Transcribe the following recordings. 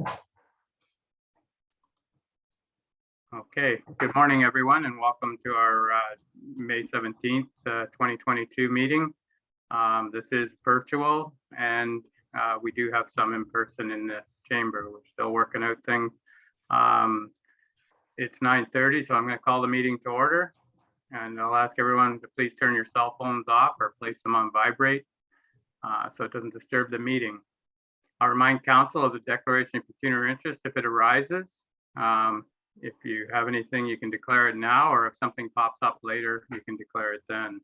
Okay, good morning, everyone, and welcome to our May 17th, 2022 meeting. This is virtual, and we do have some in person in the chamber. We're still working out things. It's 9:30, so I'm going to call the meeting to order, and I'll ask everyone to please turn your cell phones off or place them on vibrate so it doesn't disturb the meeting. I'll remind council of the declaration of pecuniary interest if it arises. If you have anything, you can declare it now, or if something pops up later, you can declare it then.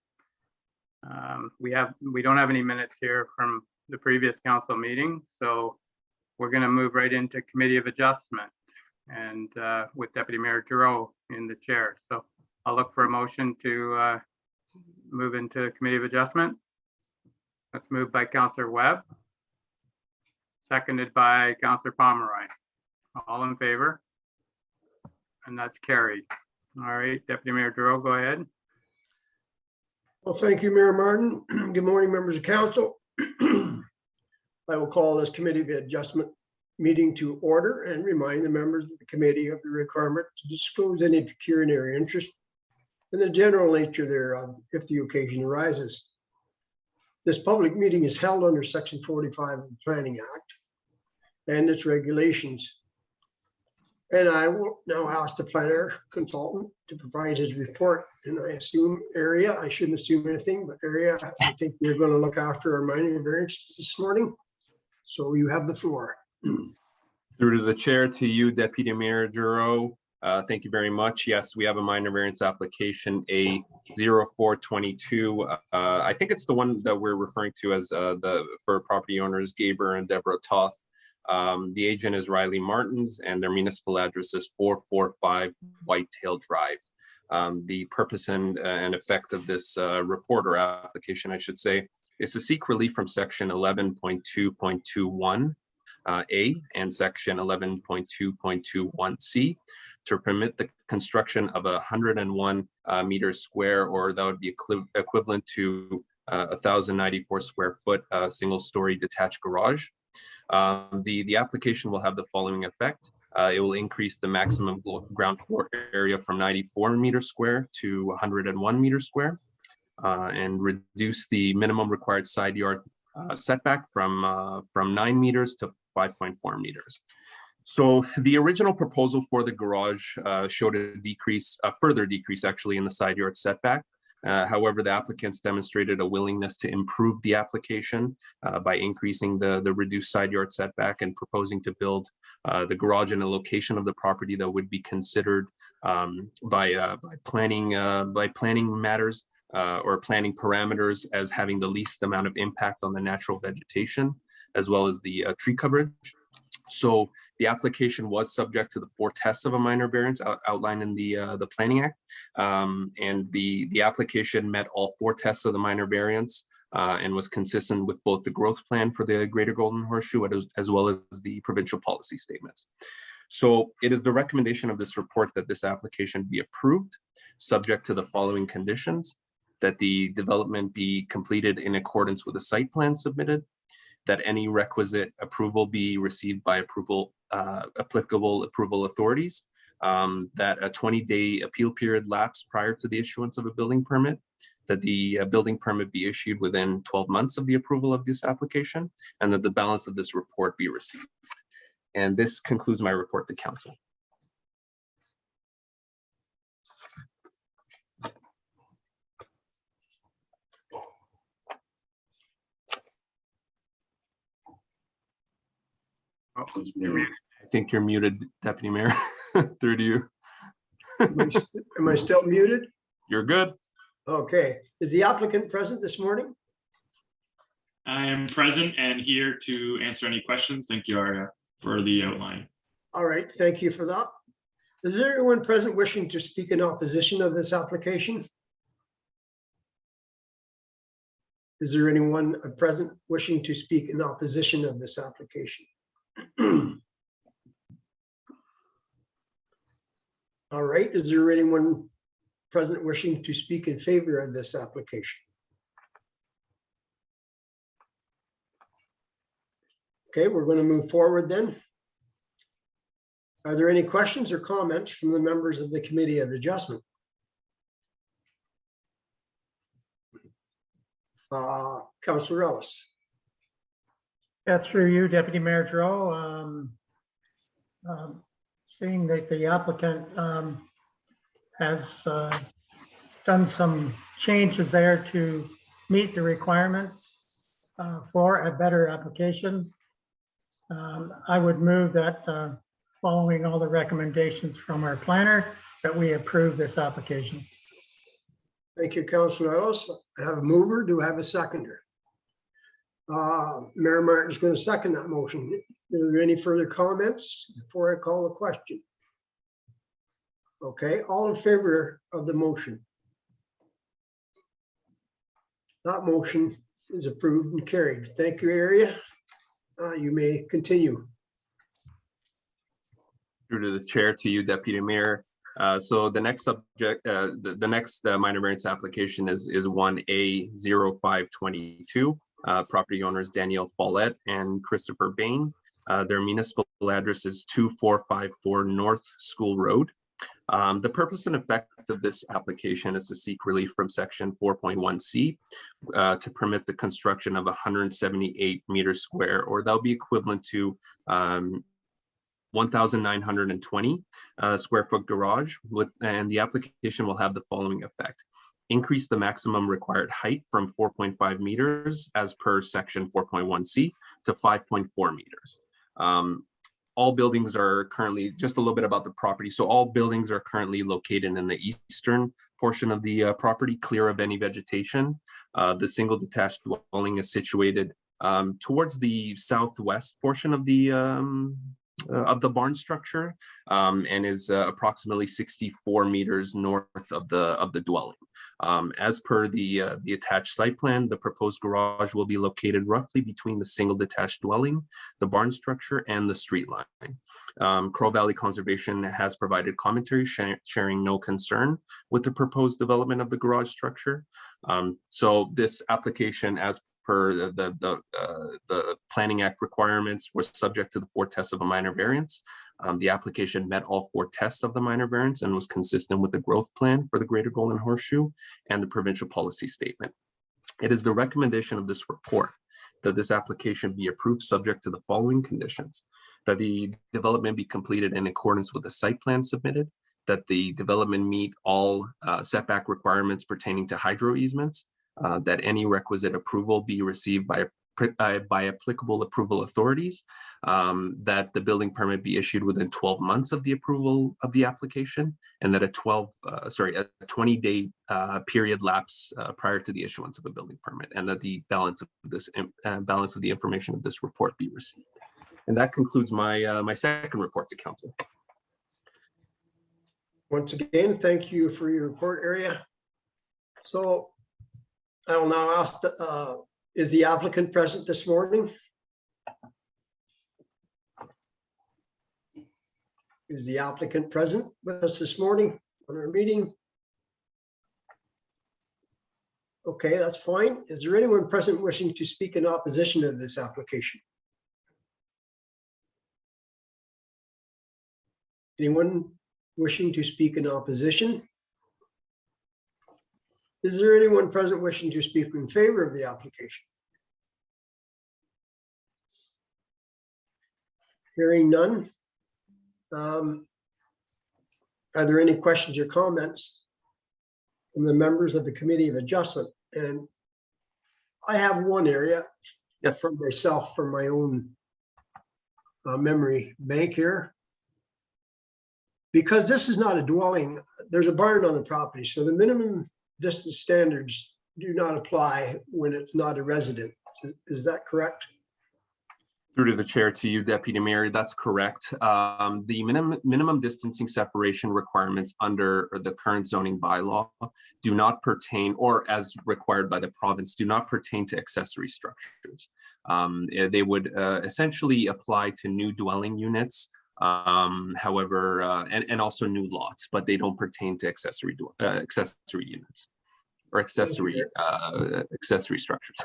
We don't have any minutes here from the previous council meeting, so we're going to move right into Committee of Adjustment, and with Deputy Mayor Giroux in the chair. So I'll look for a motion to move into Committee of Adjustment. Let's move by Councillor Webb, seconded by Councillor Pomeroy. All in favor? And that's carried. All right, Deputy Mayor Giroux, go ahead. Well, thank you, Mayor Martin. Good morning, members of council. I will call this Committee of Adjustment meeting to order and remind the members of the committee of the requirement to disclose any pecuniary interest and the general nature thereof if the occasion arises. This public meeting is held under Section 45 of the Planning Act and its regulations. And I will now ask the planner consultant to provide his report. And I assume area, I shouldn't assume anything, but area, I think we're going to look after our minor variances this morning. So you have the floor. Through to the chair, to you, Deputy Mayor Giroux. Thank you very much. Yes, we have a minor variance application, A0422. I think it's the one that we're referring to as for property owners, Gaber and Deborah Toth. The agent is Riley Martins, and their municipal address is 445 Whitetail Drive. The purpose and effect of this report or application, I should say, is to seek relief from Section 11.2.21 A and Section 11.2.21C to permit the construction of 101 meters square, or that would be equivalent to 1,094 square foot single-story detached garage. The application will have the following effect. It will increase the maximum ground floor area from 94 meters square to 101 meters square, and reduce the minimum required side yard setback from 9 meters to 5.4 meters. So the original proposal for the garage showed a further decrease actually in the side yard setback. However, the applicants demonstrated a willingness to improve the application by increasing the reduced side yard setback and proposing to build the garage in a location of the property that would be considered by planning matters or planning parameters as having the least amount of impact on the natural vegetation, as well as the tree coverage. So the application was subject to the 4 tests of a minor variance outlined in the Planning Act, and the application met all 4 tests of the minor variance and was consistent with both the growth plan for the Greater Golden Horseshoe as well as the provincial policy statements. So it is the recommendation of this report that this application be approved, subject to the following conditions: that the development be completed in accordance with the site plan submitted, that any requisite approval be received by applicable approval authorities, that a 20-day appeal period lapse prior to the issuance of a building permit, that the building permit be issued within 12 months of the approval of this application, and that the balance of this report be received. And this concludes my report to council. Oh, I think you're muted, Deputy Mayor. Through to you. Am I still muted? You're good. Okay. Is the applicant present this morning? I am present and here to answer any questions. Thank you, Aria, for the outline. All right. Thank you for that. Is there anyone present wishing to speak in opposition of this application? Is there anyone present wishing to speak in opposition of this application? All right. Is there anyone present wishing to speak in favor of this application? Okay, we're going to move forward then. Are there any questions or comments from the members of the Committee of Adjustment? Councillor Ellis. Yeah, through you, Deputy Mayor Giroux. Seeing that the applicant has done some changes there to meet the requirements for a better application, I would move that following all the recommendations from our planner, that we approve this application. Thank you, Councillor Ellis. I have a mover. Do I have a seconder? Mayor Martin is going to second that motion. Are there any further comments before I call the question? Okay, all in favor of the motion? That motion is approved and carried. Thank you, area. You may continue. Through to the chair, to you, Deputy Mayor. So the next subject, the next minor variance application is 1A0522. Property owners Danielle Follett and Christopher Bain. Their municipal address is 2454 North School Road. The purpose and effect of this application is to seek relief from section 4.1C to permit the construction of 178 meters square, or that'll be equivalent to 1,920 square foot garage, and the application will have the following effect. Increase the maximum required height from 4.5 meters as per section 4.1C to 5.4 meters. All buildings are currently, just a little bit about the property. So all buildings are currently located in the eastern portion of the property, clear of any vegetation. The single detached dwelling is situated towards the southwest portion of the barn structure, and is approximately 64 meters north of the dwelling. As per the attached site plan, the proposed garage will be located roughly between the single detached dwelling, the barn structure, and the street line. Crow Valley Conservation has provided commentary sharing no concern with the proposed development of the garage structure. So this application, as per the Planning Act requirements, was subject to the 4 tests of a minor variance. The application met all 4 tests of the minor variance and was consistent with the growth plan for the Greater Golden Horseshoe and the provincial policy statement. It is the recommendation of this report that this application be approved subject to the following conditions: that the development be completed in accordance with the site plan submitted, that the development meet all setback requirements pertaining to hydro easements, that any requisite approval be received by applicable approval authorities, that the building permit be issued within 12 months of the approval of the application, and that a 20-day period lapse prior to the issuance of a building permit, and that the balance of the information of this report be received. And that concludes my my second report to council. Once again, thank you for your report, area. So I will now ask, is the applicant present this morning? Is the applicant present with us this morning on our meeting? Okay, that's fine. Is there anyone present wishing to speak in opposition to this application? Anyone wishing to speak in opposition? Is there anyone present wishing to speak in favor of the application? Hearing none. Are there any questions or comments from the members of the Committee of Adjustment? And I have one area, Yes. from myself, from my own memory bank here. Because this is not a dwelling, there's a barn on the property, so the minimum distance standards do not apply when it's not a resident. Is that correct? Through to the chair, to you, Deputy Mayor, that's correct. The minimum distancing separation requirements under the current zoning bylaw do not pertain, or as required by the province, do not pertain to accessory structures. They would essentially apply to new dwelling units, however, and also new lots, but they don't pertain to accessory units or accessory structures.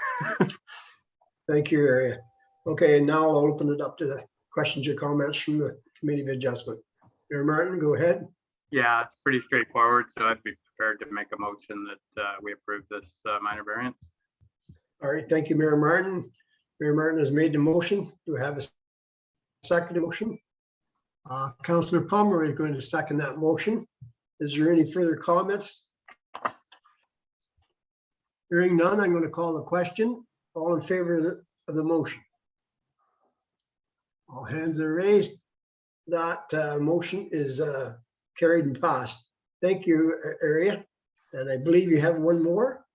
Thank you, area. Okay, and now I'll open it up to the questions or comments from the Committee of Adjustment. Mayor Martin, go ahead. Yeah, it's pretty straightforward, so I'd be prepared to make a motion that we approve this minor variance. All right, thank you, Mayor Martin. Mayor Martin has made the motion. Do we have a second motion? Councillor Palmer is going to second that motion. Is there any further comments? Hearing none, I'm going to call the question. All in favor of the motion? All hands are raised. That motion is carried and passed. Thank you, Area. And I believe you have one more.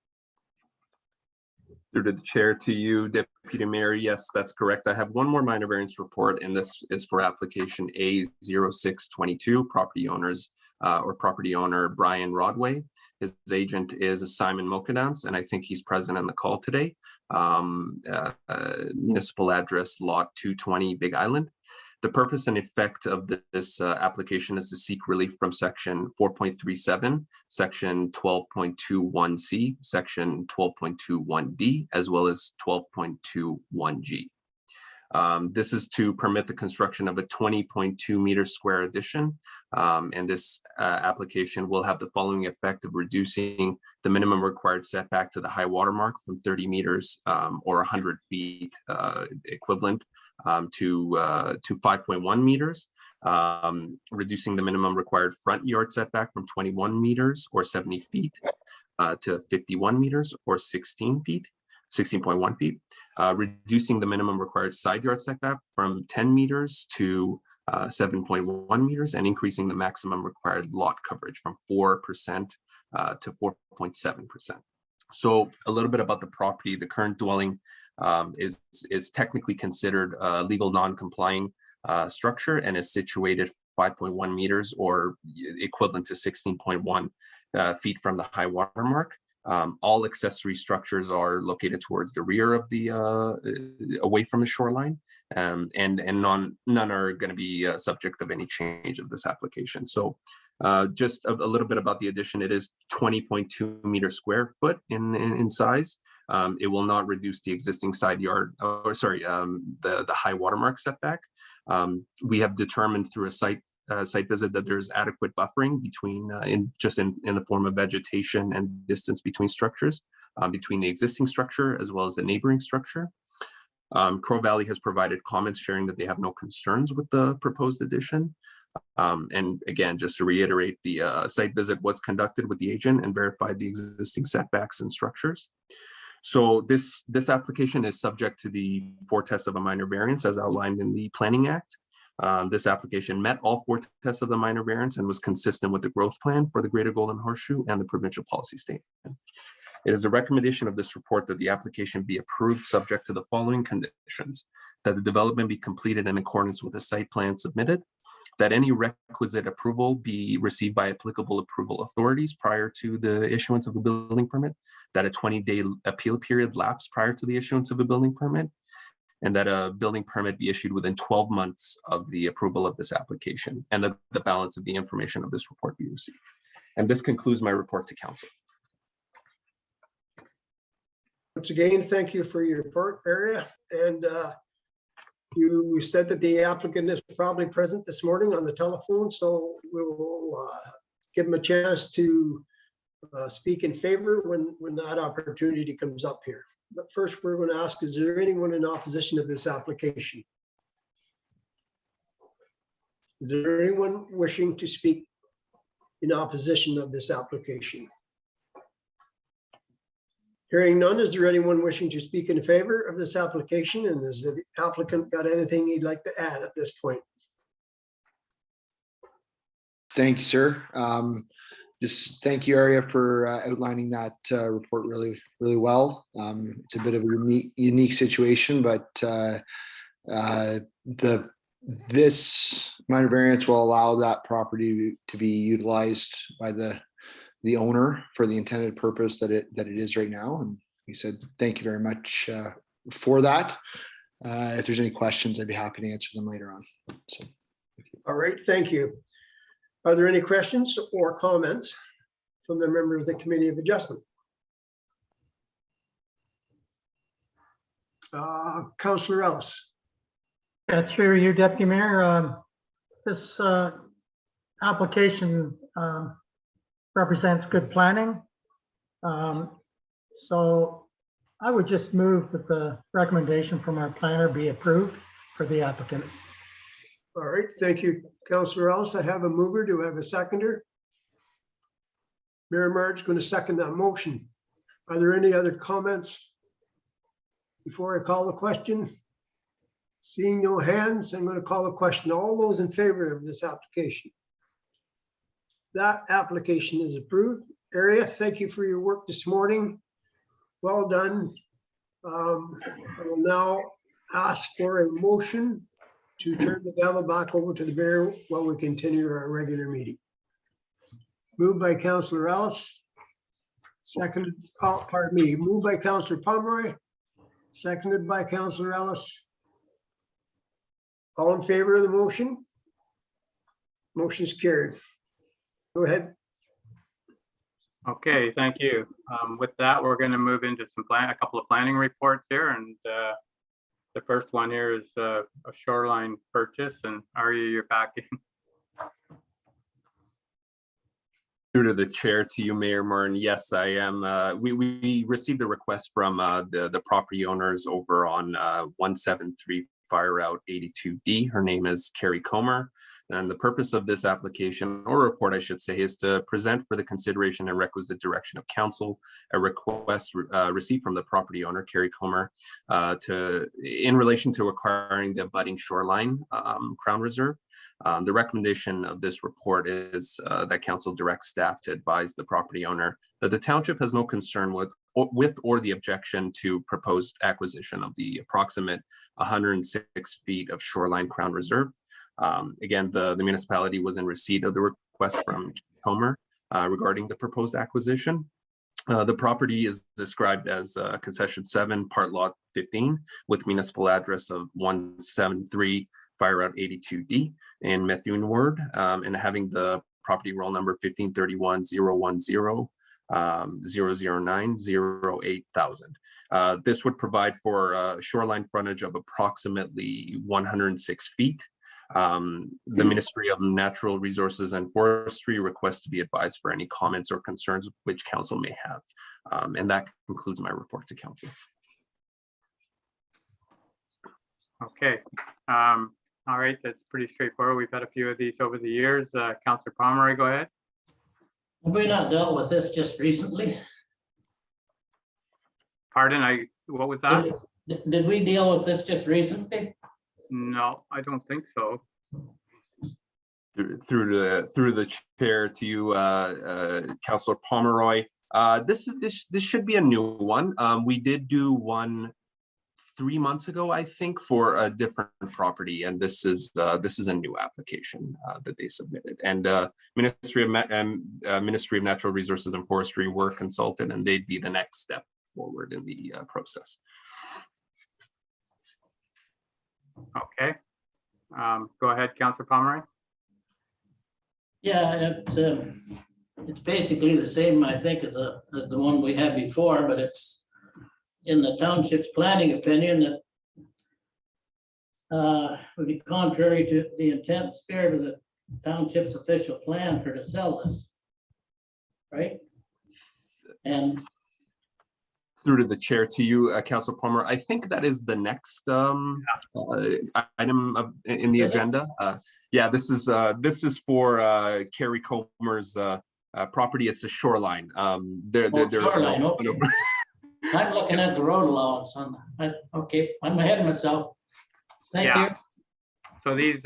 Through to the chair to you, Deputy Mayor. Yes, that's correct. I have one more minor variance report, and this is for application A0622, property owners or property owner Brian Rodway. His agent is Simon Mokadance, and I think he's present on the call today. Municipal address lot 220 Big Island. The purpose and effect of this application is to seek relief from section 4.37, section 12.21C, section 12.21D, as well as 12.21G. This is to permit the construction of a 20.2 meter square addition. And this application will have the following effect of reducing the minimum required setback to the high water mark from 30 meters or 100 feet equivalent to 5.1 meters, reducing the minimum required front yard setback from 21 meters or 70 feet to 51 meters or 16.1 feet, reducing the minimum required side yard setback from 10 meters to 7.1 meters, and increasing the maximum required lot coverage from 4% to 4.7%. So a little bit about the property. The current dwelling is technically considered a legal non-complying structure and is situated 5.1 meters or equivalent to 16.1 feet from the high water mark. All accessory structures are located towards the rear of the away from the shoreline, and none are going to be subject of any change of this application. So just a little bit about the addition. It is 20.2 meter square foot in size. It will not reduce the existing side yard, or sorry, the high watermark setback. We have determined through a site visit that there's adequate buffering between in the form of vegetation and distance between structures, between the existing structure as well as the neighboring structure. Crow Valley has provided comments sharing that they have no concerns with the proposed addition. And again, just to reiterate, the site visit was conducted with the agent and verified the existing setbacks and structures. So this application is subject to the 4 tests of a minor variance as outlined in the Planning Act. This application met all 4 tests of the minor variance and was consistent with the growth plan for the Greater Golden Horseshoe and the provincial policy statement. It is the recommendation of this report that the application be approved subject to the following conditions: that the development be completed in accordance with the site plan submitted, that any requisite approval be received by applicable approval authorities prior to the issuance of a building permit, that a 20-day appeal period lapse prior to the issuance of a building permit, and that a building permit be issued within 12 months of the approval of this application, and that the balance of the information of this report be received. And this concludes my report to council. Once again, thank you for your report, Area. And you said that the applicant is probably present this morning on the telephone, so we will give him a chance to speak in favor when that opportunity comes up here. But first, we're going to ask, is there anyone in opposition to this application? Is there anyone wishing to speak in opposition of this application? Hearing none, is there anyone wishing to speak in favor of this application? And has the applicant got anything he'd like to add at this point? Thank you, sir. Just thank you, Aria, for outlining that report really well. It's a bit of a unique situation, but this minor variance will allow that property to be utilized by the owner for the intended purpose that it is right now. And he said, thank you very much for that. If there's any questions, I'd be happy to answer them later on. So, all right, thank you. Are there any questions or comments from the member of the Committee of Adjustment? Councillor Ellis. Through you, Deputy Mayor. this application represents good planning. So I would just move that the recommendation from our planner be approved for the applicant. All right, thank you, Councillor Ellis. I have a mover. Do I have a seconder? Mayor Martin's going to second that motion. Are there any other comments before I call the question? Seeing no hands, I'm going to call the question. All those in favor of this application? That application is approved. Area, thank you for your work this morning. Well done. I will now ask for a motion to turn the gavel back over to the mayor while we continue our regular meeting. Moved by Councillor Ellis. Seconded, pardon me, moved by Councillor Pomeroy. Seconded by Councillor Ellis. All in favor of the motion? Motion's carried. Go ahead. Okay, thank you. With that, we're going to move into a couple of planning reports here, and the first one here is a shoreline purchase, and Arya, you're back in. Through to the chair, to you, Mayor Martin. Yes, I am. We received a request from the property owners over on 173 Fire Route 82D. Her name is Carrie Comer. And the purpose of this application, or report, I should say, is to present for the consideration and requisite direction of council a request received from the property owner, Carrie Comer, in relation to acquiring the abutting shoreline Crown Reserve. The recommendation of this report is that council directs staff to advise the property owner that the township has no concern with or the objection to proposed acquisition of the approximate 106 feet of shoreline Crown Reserve. Again, the municipality was in receipt of the request from Comer regarding the proposed acquisition. The property is described as concession 7, part lot 15, with municipal address of 173 Fire Route 82D in Methuen Ward, and having the property roll number 1531-010-009-08000. This would provide for a shoreline frontage of approximately 106 feet. The Ministry of Natural Resources and Forestry requests to be advised for any comments or concerns which council may have. And that concludes my report to council. Okay. All right, that's pretty straightforward. We've had a few of these over the years. Councillor Pomeroy, go ahead. Have we not dealt with this just recently? Pardon, what was that? Did we deal with this just recently? No, I don't think so. Through the chair to you, Councillor Pomeroy. This should be a new one. We did do one 3 months ago, I think, for a different property, and this is a new application that they submitted. And Ministry of Natural Resources and Forestry were consulted, and they'd be the next step forward in the process. Okay. Go ahead, Councillor Pomeroy. Yeah, it's basically the same, I think, as the one we had before, but it's in the township's planning opinion that would be contrary to the intent and spirit of the township's official plan for to sell this, right? And through to the chair to you, Councillor Palmer. I think that is the next item in the agenda. Yeah, this is for Carrie Comer's property. It's a shoreline. Shoreline, okay. I'm looking at the road allowance on okay, I'm ahead of myself. Thank you. So these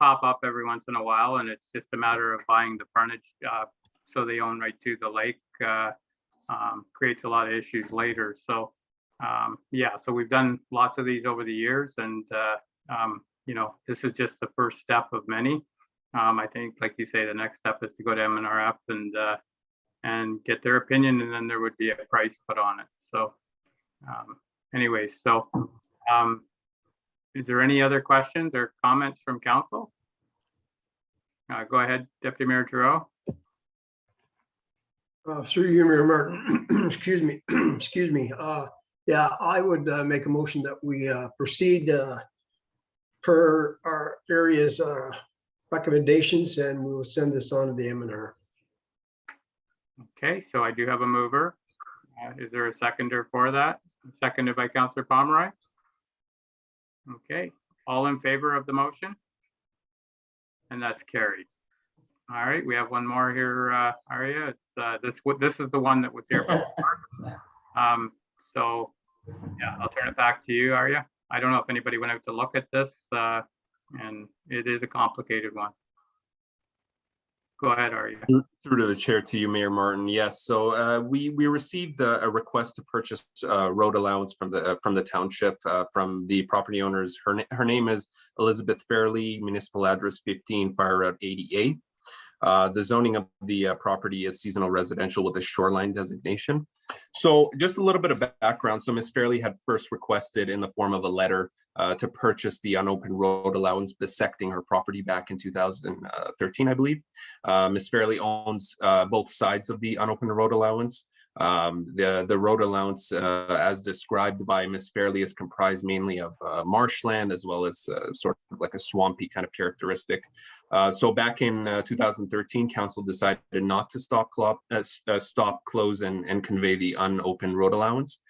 pop up every once in a while, and it's just a matter of buying the frontage so they own right to the lake. Creates a lot of issues later. So yeah, so we've done lots of these over the years, and you know, this is just the first step of many. I think, like you say, the next step is to go to MNRF and get their opinion, and then there would be a price put on it. So anyway, so is there any other questions or comments from council? Go ahead, Deputy Mayor Giroux. Through you, Mayor Martin. Excuse me. Excuse me. Yeah, I would make a motion that we proceed per our area's recommendations, and we will send this on to the M&R. Okay, so I do have a mover. Is there a seconder for that? Seconded by Councillor Pomeroy. Okay, all in favor of the motion? And that's carried. All right, we have one more here, Arya. It's this is the one that was here before. So yeah, I'll turn it back to you, Arya. I don't know if anybody went out to look at this, and it is a complicated one. Go ahead, Arya. Through to the chair to you, Mayor Martin. Yes, so we received a request to purchase road allowance from the township from the property owners. Her name is Elizabeth Fairley, municipal address 15 Fire Route 88. The zoning of the property is seasonal residential with a shoreline designation. So just a little bit of background. So Ms. Fairley had first requested in the form of a letter to purchase the unopened road allowance bisecting her property back in 2013, I believe. Ms. Fairley owns both sides of the unopened road allowance. The road allowance, as described by Ms. Fairley, is comprised mainly of marshland as well as sort of like a swampy kind of characteristic. So back in 2013, council decided not to stop, close, and convey the unopened road allowance.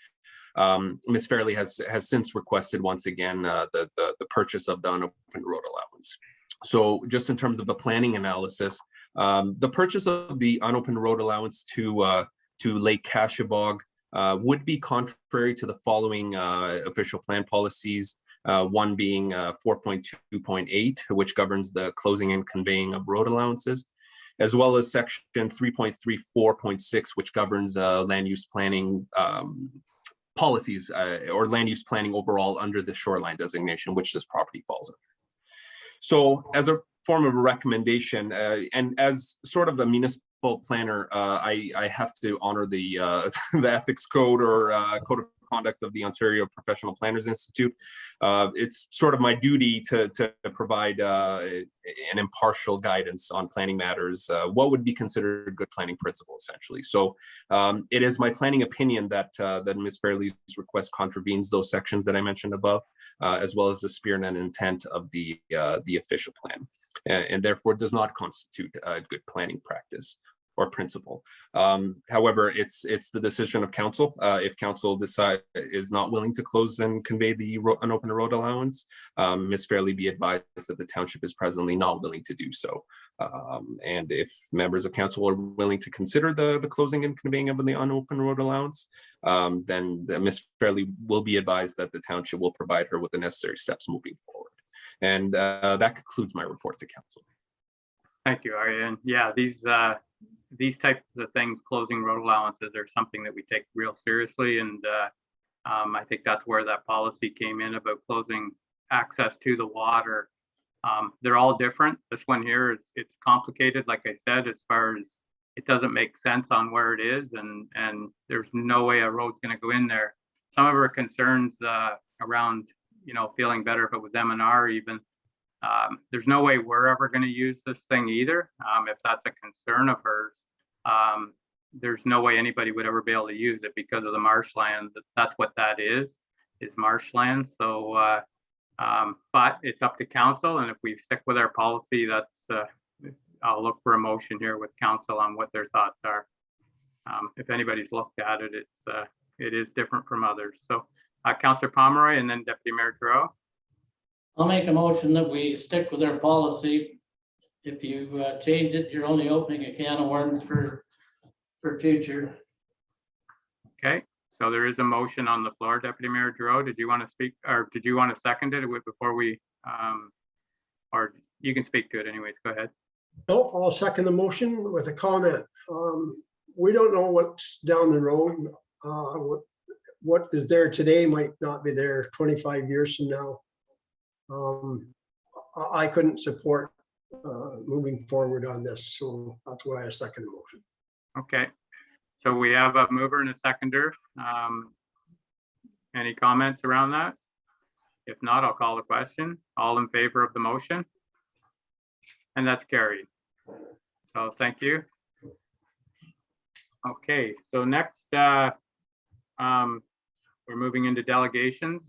Ms. Fairley has since requested once again the purchase of the unopened road allowance. So just in terms of the planning analysis, the purchase of the unopened road allowance to Lake Cashebog would be contrary to the following official plan policies. One being 4.2.8, which governs the closing and conveying of road allowances, as well as section 3.34.6, which governs land use planning policies or land use planning overall under the shoreline designation, which this property falls under. So as a form of a recommendation, and as sort of a municipal planner, I have to honor the ethics code or code of conduct of the Ontario Professional Planners Institute. It's sort of my duty to provide an impartial guidance on planning matters, what would be considered good planning principle, essentially. So it is my planning opinion that Ms. Fairley's request contravenes those sections that I mentioned above, as well as the spirit and intent of the official plan, and therefore does not constitute a good planning practice or principle. However, it's the decision of council. If council is not willing to close and convey the unopened road allowance, Ms. Fairley be advised that the township is presently not willing to do so. And if members of council are willing to consider the closing and conveying of the unopened road allowance, then Ms. Fairley will be advised that the township will provide her with the necessary steps moving forward. And that concludes my report to council. Thank you, Arya. And yeah, these types of things, closing road allowances, are something that we take real seriously. And I think that's where that policy came in about closing access to the water. They're all different. This one here it's complicated, like I said, as far as it doesn't make sense on where it is, and there's no way a road's going to go in there. Some of our concerns around, feeling better if it was M&R even. There's no way we're ever going to use this thing either. If that's a concern of hers, there's no way anybody would ever be able to use it because of the marshland. That's what that is marshland. So, but it's up to council, and if we stick with our policy, I'll look for a motion here with council on what their thoughts are. If anybody's looked at it, it is different from others. So, Councillor Pomeroy, and then Deputy Mayor Giroux. I'll make a motion that we stick with our policy. If you change it, you're only opening a can of worms for future. Okay, so there is a motion on the floor. Deputy Mayor Giroux, did you want to speak, or did you want to second it before we, or you can speak to it anyways, go ahead. No, I'll second the motion with a comment. We don't know what's down the road. What is there today might not be there 25 years from now. I couldn't support moving forward on this, so that's why I second the motion. Okay, so we have a mover and a seconder. Any comments around that? If not, I'll call the question. All in favor of the motion? And that's carried. So thank you. Okay, so next, we're moving into delegations.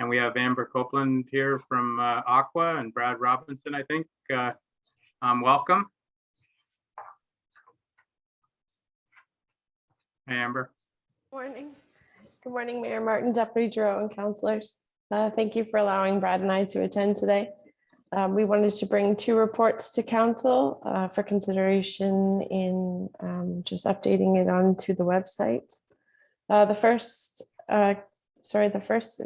And we have Amber Copeland here from Aqua and Brad Robinson, I think. Welcome. Hey, Amber. Morning. Good morning, Mayor Martin, Deputy Giroux, and councillors. Thank you for allowing Brad and I to attend today. We wanted to bring 2 reports to council for consideration in just updating it onto the website. The first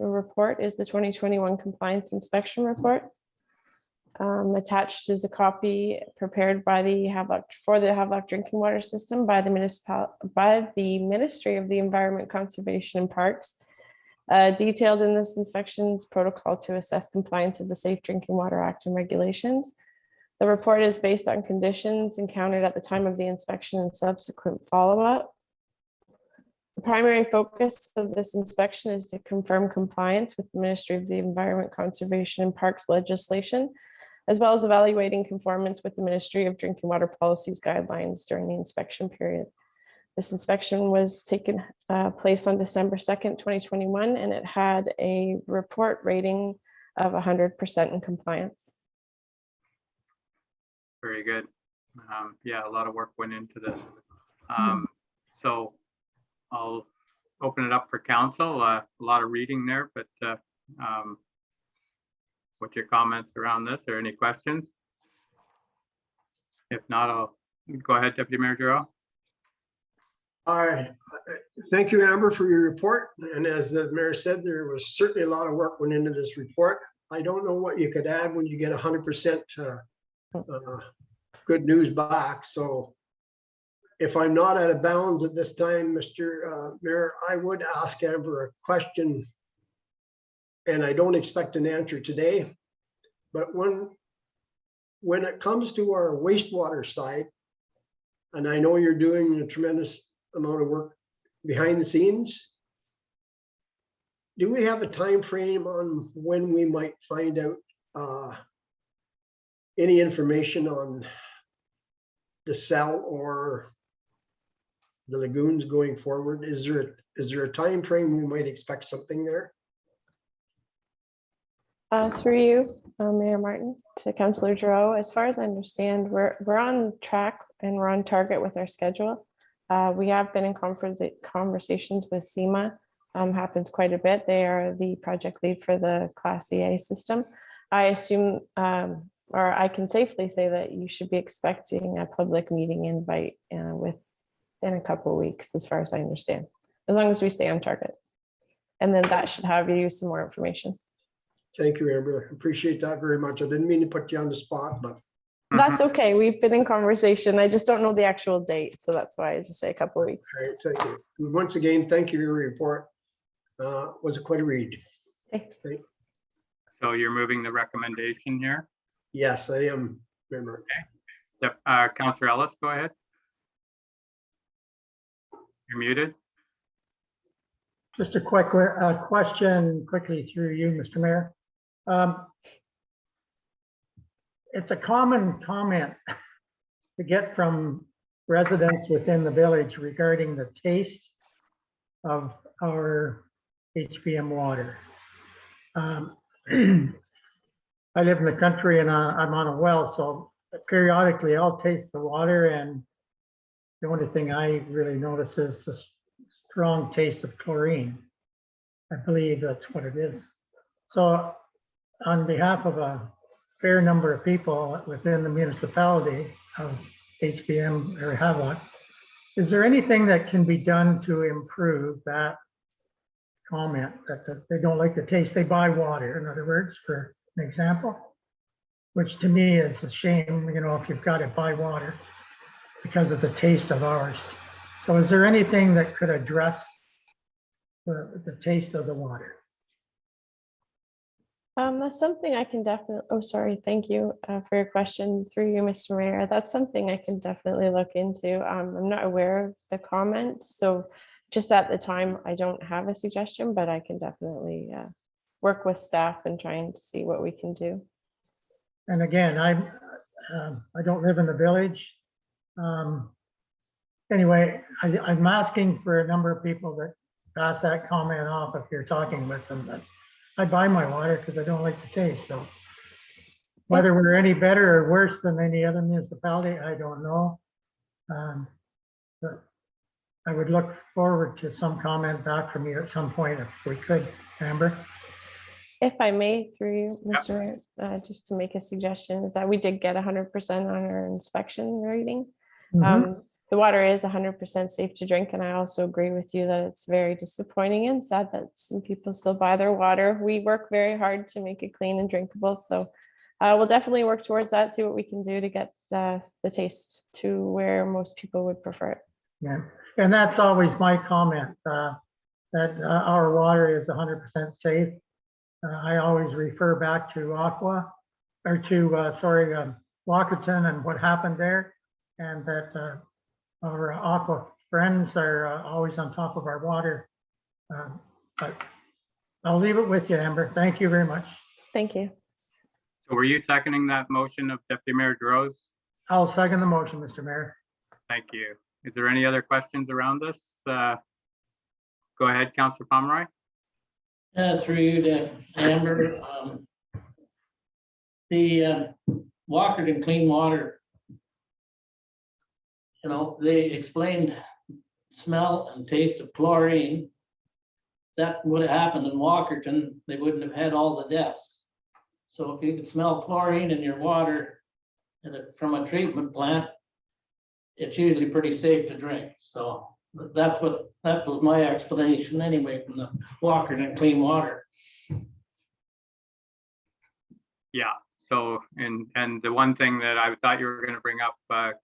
report is the 2021 compliance inspection report. Attached is a copy prepared by the Havelock drinking water system by the Ministry of the Environment, Conservation and Parks. Detailed in this inspections protocol to assess compliance of the Safe Drinking Water Act and regulations. The report is based on conditions encountered at the time of the inspection and subsequent follow-up. The primary focus of this inspection is to confirm compliance with the Ministry of the Environment, Conservation and Parks legislation, as well as evaluating conformance with the Ministry of Drinking Water Policies guidelines during the inspection period. This inspection was taken place on December 2nd, 2021, and it had a report rating of 100% in compliance. Very good. Yeah, a lot of work went into this. So I'll open it up for council. A lot of reading there, but what's your comments around this or any questions? If not, I'll go ahead, Deputy Mayor Giroux. All right, thank you, Amber, for your report. And as the mayor said, there was certainly a lot of work went into this report. I don't know what you could add when you get 100% good news back. So if I'm not out of bounds at this time, Mr. Mayor, I would ask Amber a question, and I don't expect an answer today. But when it comes to our wastewater side, and I know you're doing a tremendous amount of work behind the scenes, do we have a time frame on when we might find out any information on the cell or the lagoons going forward? Is there a time frame we might expect something there? Through you, Mayor Martin, to Councillor Giroux, as far as I understand, we're on track and we're on target with our schedule. We have been in conversations with SEMA, happens quite a bit. They are the project lead for the Class EA system. I assume, or I can safely say that you should be expecting a public meeting invite within a couple of weeks, as far as I understand, as long as we stay on target. And then that should have you some more information. Thank you, Amber. Appreciate that very much. I didn't mean to put you on the spot, but That's okay. We've been in conversation. I just don't know the actual date. So that's why I just say a couple of weeks. all right, thank you. Once again, thank you for your report. Was quite a read. Thanks. So you're moving the recommendation here. Yes, I am, member. Yep. Councillor Ellis, go ahead. You're muted. Just a quick question quickly through you, Mr. Mayor. It's a common comment to get from residents within the village regarding the taste of our HPM water. I live in the country and I'm on a well, so periodically I'll taste the water, and the only thing I really notice is the strong taste of chlorine. I believe that's what it is. So on behalf of a fair number of people within the municipality of HPM or Havelock, is there anything that can be done to improve that comment that they don't like the taste? They buy water, in other words, for an example, which to me is a shame, you know, if you've got to buy water because of the taste of ours. So is there anything that could address the taste of the water? That's something I can definitely, oh, sorry, thank you for your question through you, Mr. Mayor. That's something I can definitely look into. I'm not aware of the comments, so just at the time, I don't have a suggestion, but I can definitely work with staff and trying to see what we can do. And again, I don't live in the village. Anyway, I'm asking for a number of people that pass that comment off if you're talking with them. But I buy my water because I don't like the taste, so. Whether we're any better or worse than any other municipality, I don't know. But I would look forward to some comment back from you at some point if we could, Amber. If I may, through you, Mr. Mayor, just to make a suggestion, is that we did get 100% on our inspection rating. Mhm. The water is 100% safe to drink, and I also agree with you that it's very disappointing and sad that some people still buy their water. We work very hard to make it clean and drinkable, so we'll definitely work towards that, see what we can do to get the taste to where most people would prefer it. Yeah, and that's always my comment, that our water is 100% safe. I always refer back to Walkerton and what happened there, and that our Aqua friends are always on top of our water. But I'll leave it with you, Amber. Thank you very much. Thank you. So were you seconding that motion of Deputy Mayor DeRose? I'll second the motion, Mr. Mayor. Thank you. Is there any other questions around this? Go ahead, Councillor Pomeroy. Through you to Amber, the Walkerton Clean Water, you know, they explained smell and taste of chlorine. If that would have happened in Walkerton, they wouldn't have had all the deaths. So if you could smell chlorine in your water from a treatment plant, it's usually pretty safe to drink. So that was my explanation anyway from the Walkerton Clean Water. Yeah. So, and the one thing that I thought you were going to bring up,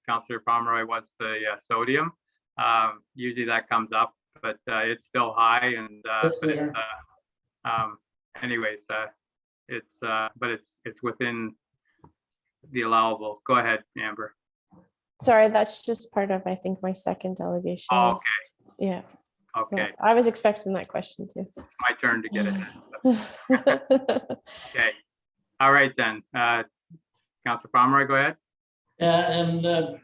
Councillor Pomeroy, was the sodium. Usually that comes up, but it's still high. And anyways, it's within the allowable. Go ahead, Amber. Sorry, that's just part of, I think, my second delegation. Oh, was- Yeah. Okay. So I was expecting that question too. My turn to get it. Okay. All right then. Councillor Pomeroy, go ahead. Yeah, and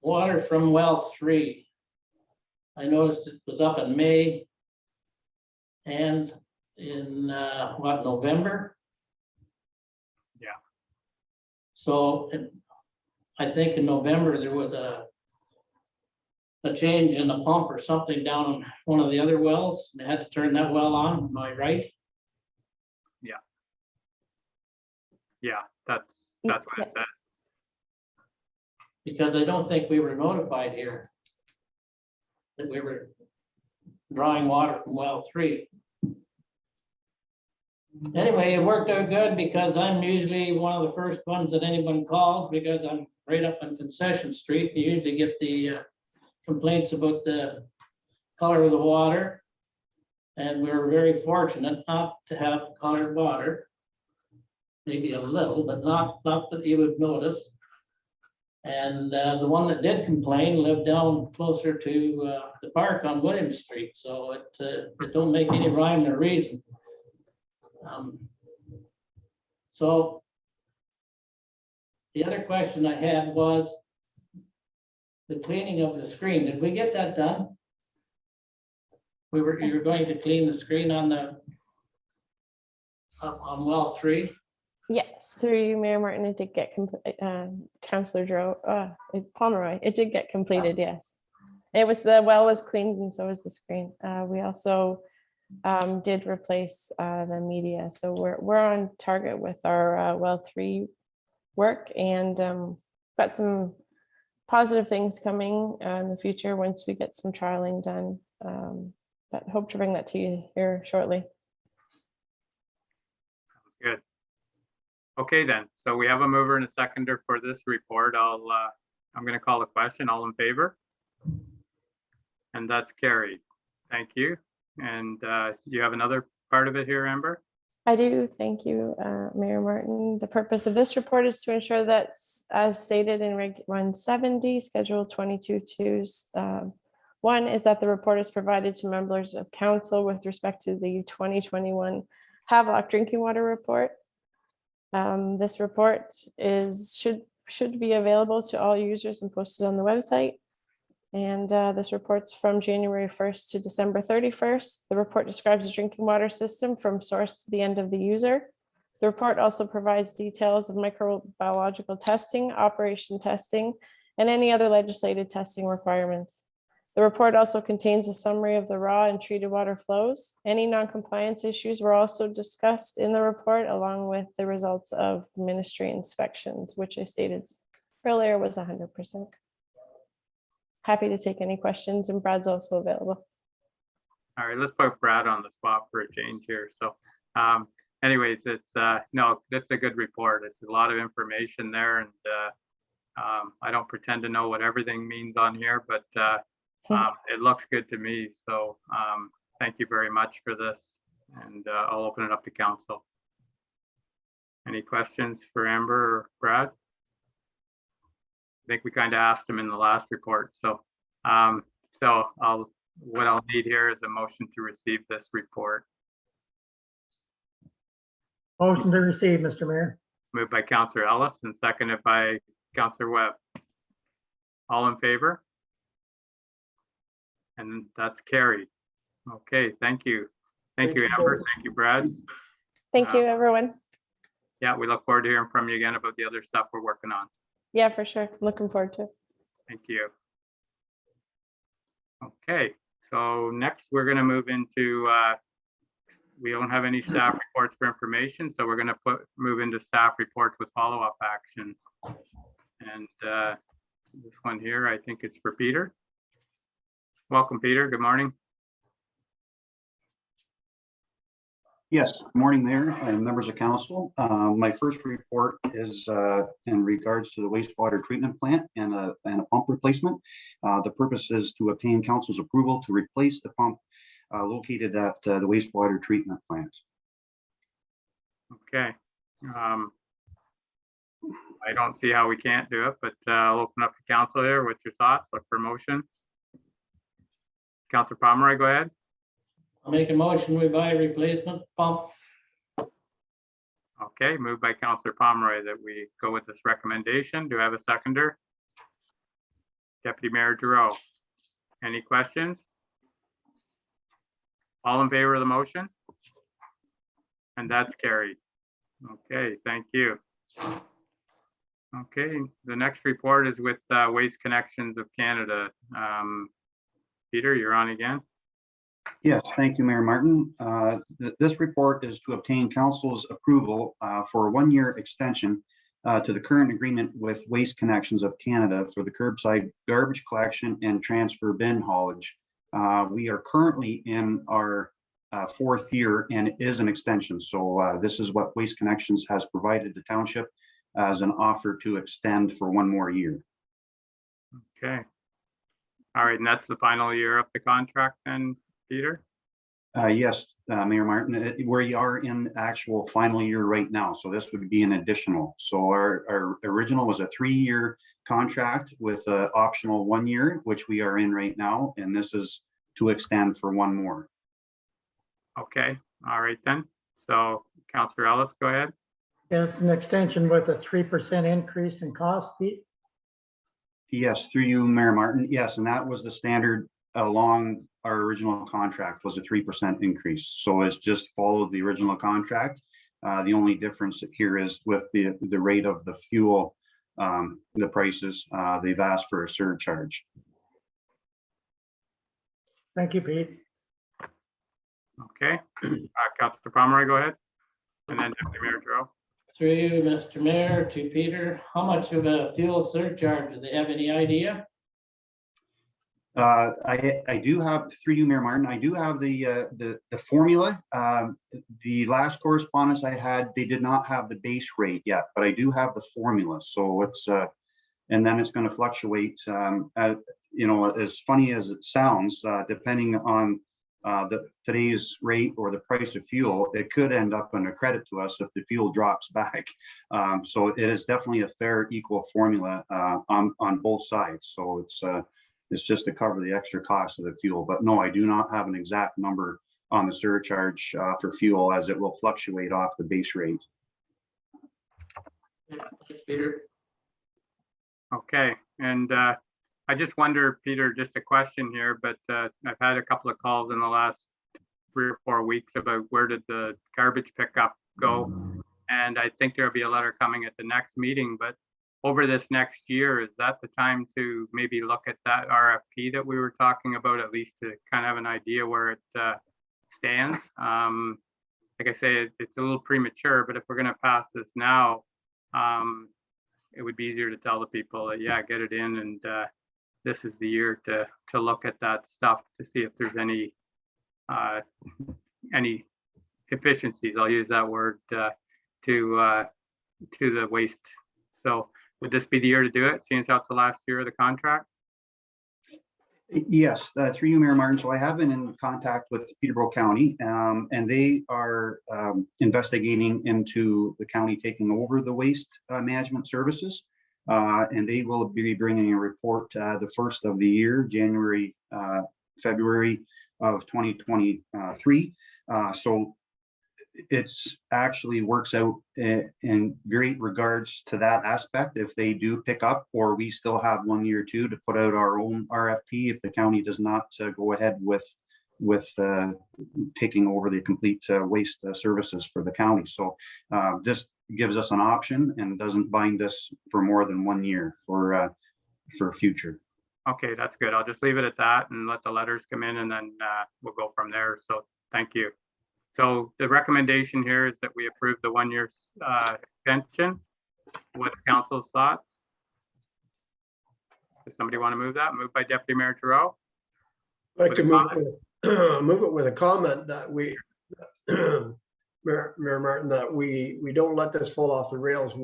water from well 3. I noticed it was up in May and in November. Yeah. So I think in November there was a change in the pump or something down on one of the other wells. They had to turn that well on. Am I right? Yeah, that's what it says. Because I don't think we were notified here that we were drawing water from well 3. Anyway, it worked out good because I'm usually one of the first ones that anyone calls because I'm right up on Concession Street. You usually get the complaints about the color of the water. And we're very fortunate not to have colored water. Maybe a little, but not that you would notice. And the one that did complain lived down closer to the park on William Street. So it don't make any rhyme or reason. So the other question I had was the cleaning of the screen. Did we get that done? You were going to clean the screen on well 3. Yes, through you, Mayor Martin, it did get Councillor Pomeroy. It did get completed. Yes, it was the well was cleaned and so was the screen. We also did replace the media, so we're on target with our well 3 work, and got some positive things coming in the future once we get some trialing done. But hope to bring that to you here shortly. Good. Okay then, so we have a mover and a seconder for this report. I'm going to call the question. All in favor? And that's carried. Thank you. And you have another part of it here, Amber? I do. Thank you, Mayor Martin. The purpose of this report is to ensure that, as stated in Reg 170, Schedule 22.2's 1, is that the report is provided to members of council with respect to the 2021 Havelock Drinking Water Report. This report should be available to all users and posted on the website. And this report's from January 1st to December 31st. The report describes the drinking water system from source to the end of the user. The report also provides details of microbiological testing, operation testing, and any other legislated testing requirements. The report also contains a summary of the raw and treated water flows. Any non-compliance issues were also discussed in the report, along with the results of ministry inspections, which I stated earlier was 100%. Happy to take any questions, and Brad's also available. All right, let's put Brad on the spot for a change here. So anyways, it's no, this is a good report. It's a lot of information there, and I don't pretend to know what everything means on here, but it looks good to me. So thank you very much for this, and I'll open it up to council. Any questions for Amber or Brad? I think we kind of asked them in the last report. So what I'll need here is a motion to receive this report. Motion to receive, Mr. Mayor. Moved by Councillor Ellis and seconded by Councillor Webb. All in favor? And that's carried. Okay, thank you. Thank you, Amber. both. Thank you, Brad. Thank you, everyone. Yeah, we look forward to hearing from you again about the other stuff we're working on. Yeah, for sure. Looking forward to it. Thank you. Okay, so next we're going to move into, we don't have any staff reports for information, so we're going to move into staff reports with follow-up action. And this one here, I think it's for Peter. Welcome, Peter. Good morning. Yes, good morning, Mayor and members of council. My first report is in regards to the wastewater treatment plant and a pump replacement. The purpose is to obtain council's approval to replace the pump located at the wastewater treatment plant. Okay. I don't see how we can't do it, but I'll open up to council here. What's your thoughts? Look for motion. Councillor Pomeroy, go ahead. I'll make a motion, we buy a replacement pump. Okay, moved by Councillor Pomeroy that we go with this recommendation. Do I have a seconder? Deputy Mayor Giroux. Any questions? All in favor of the motion? And that's carried. Okay, thank you. Okay, the next report is with Waste Connections of Canada. Peter, you're on again. Yes, thank you, Mayor Martin. This report is to obtain council's approval for a one-year extension to the current agreement with Waste Connections of Canada for the curbside garbage collection and transfer bin haulage. We are currently in our fourth year and it is an extension. So this is what Waste Connections has provided the township as an offer to extend for one more year. Okay. All right, and that's the final year of the contract then, Peter? Yes, Mayor Martin, we are in the actual final year right now. So this would be an additional. So our original was a 3-year contract with an optional 1 year, which we are in right now. And this is to extend for one more. Okay, all right then. So Councillor Ellis, go ahead. Yeah, it's an extension with a 3% increase in cost, Pete. Yes, through you, Mayor Martin. Yes, and that was the standard along our original contract was a 3% increase. So it's just followed the original contract. The only difference here is with the rate of the fuel, the prices, they've asked for a surcharge. Thank you, Pete. Okay, Councillor Pomeroy, go ahead. And then Deputy Mayor Giroux. Through you, Mr. Mayor, to Peter, how much of a fuel surcharge? Do they have any idea? I do have, through you, Mayor Martin, I do have the formula. The last correspondence I had, they did not have the base rate yet, but I do have the formula. So it's, and then it's going to fluctuate, you know, as funny as it sounds, depending on today's rate or the price of fuel, it could end up in a credit to us if the fuel drops back. So it is definitely a fair, equal formula on both sides. So it's just to cover the extra cost of the fuel. But no, I do not have an exact number on the surcharge for fuel, as it will fluctuate off the base rate. Thanks, Peter. Okay, and I just wonder, Peter, just a question here, but I've had a couple of calls in the last 3 or 4 weeks about where did the garbage pickup go? And I think there'll be a letter coming at the next meeting, but over this next year, is that the time to maybe look at that RFP that we were talking about, at least to kind of have an idea where it stands? Like I say, it's a little premature, but if we're gonna pass this now, it would be easier to tell the people that, yeah, get it in, and this is the year to look at that stuff to see if there's any efficiencies, I'll use that word, to the waste. So would this be the year to do it, seeing as how it's the last year of the contract? Yes, through you, Mayor Martin. So I have been in contact with Peterborough County, and they are investigating into the county taking over the waste management services. And they will be bringing a report the first of the year, January, February of 2023. So it's actually works out in great regards to that aspect. If they do pick up, or we still have 1 year or 2 to put out our own RFP, if the county does not go ahead with taking over the complete waste services for the county. So this gives us an option and doesn't bind us for more than 1 year for future. Okay, that's good. I'll just leave it at that and let the letters come in, and then we'll go from there. So thank you. So the recommendation here is that we approve the 1 year extension. What council's thoughts? Does somebody want to move that? Moved by Deputy Mayor Giroux. I'd like to move it with a comment that we, Mayor Martin, that we don't let this fall off the rails.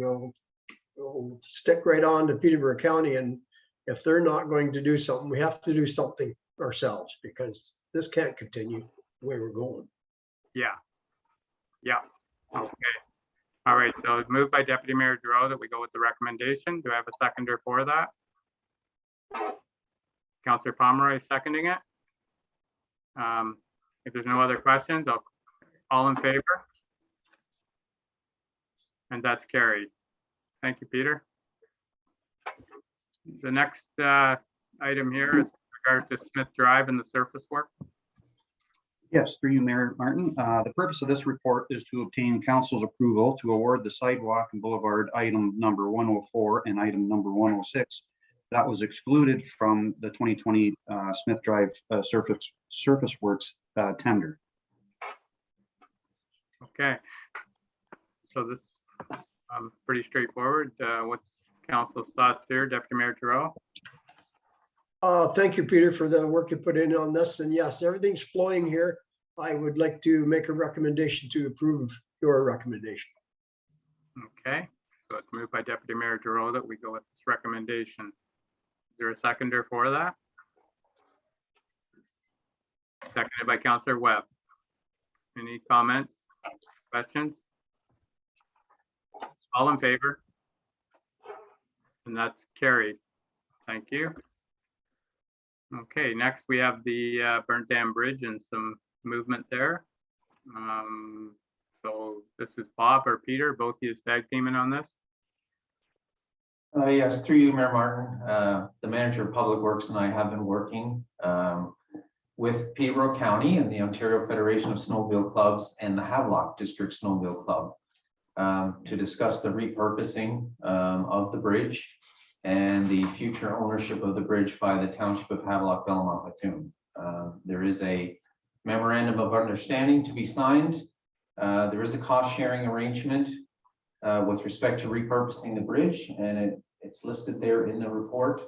We'll stick right on to Peterborough County, and if they're not going to do something, we have to do something ourselves, because this can't continue the way we're going. Yeah. Okay. All right. So it's moved by Deputy Mayor Giroux that we go with the recommendation. Do I have a seconder for that? Councillor Pomeroy seconding it. If there's no other questions, all in favor? And that's carried. Thank you, Peter. The next item here is in regards to Smith Drive and the surface work. Yes, through you, Mayor Martin. The purpose of this report is to obtain council's approval to award the sidewalk and boulevard item number 104 and item number 106. That was excluded from the 2020 Smith Drive surface works tender. Okay. So this pretty straightforward. What's council's thoughts here, Deputy Mayor Giroux? Thank you, Peter, for the work you put in on this. And yes, everything's flowing here. I would like to make a recommendation to approve your recommendation. Okay, so it's moved by Deputy Mayor Giroux that we go with this recommendation. Is there a seconder for that? Seconded by Councillor Webb. Any comments, questions? All in favor? And that's carried. Thank you. Okay, next we have the Burnt Dam Bridge and some movement there. So this is Bob or Peter, both of you tag teaming on this. Yes, through you, Mayor Martin. The manager of Public Works and I have been working with Peterborough County and the Ontario Federation of Snowmobile Clubs and the Havelock District Snowmobile Club to discuss the repurposing of the bridge and the future ownership of the bridge by the Township of Havelock-Belmont-Methuen. There is a memorandum of understanding to be signed. There is a cost sharing arrangement with respect to repurposing the bridge, and it's listed there in the report.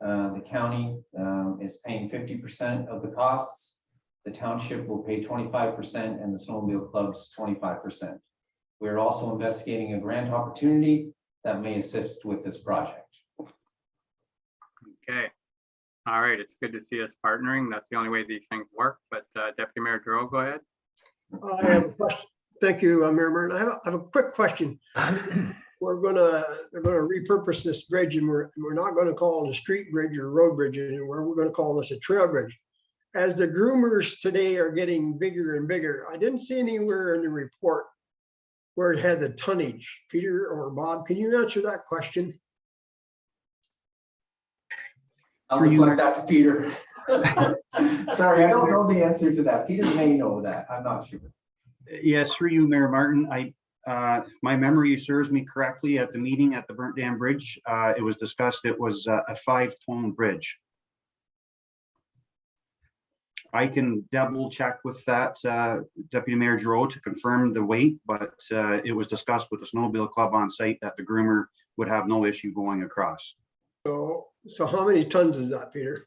The county is paying 50% of the costs. The township will pay 25% and the snowmobile clubs 25%. We're also investigating a grant opportunity that may assist with this project. Okay. All right, it's good to see us partnering. That's the only way these things work. But Deputy Mayor Giroux, go ahead. I have a question. Thank you, Mayor Martin. I have a quick question. They're gonna repurpose this bridge, and we're not gonna call it a street bridge or road bridge anymore. We're gonna call this a trail bridge. As the groomers today are getting bigger and bigger, I didn't see anywhere in the report where it had the tonnage. Peter or Bob, can you answer that question? I'll deflect that to Peter. Sorry, I don't know the answer to that. Peter may know that. I'm not sure. Yes, through you, Mayor Martin. If my memory serves me correctly, at the meeting at the Burnt Dam Bridge, it was discussed it was a 5-tone bridge. I can double check with that, Deputy Mayor Giroux, to confirm the weight, but it was discussed with the Snowmobile Club on site that the groomer would have no issue going across. So how many tons is that, Peter?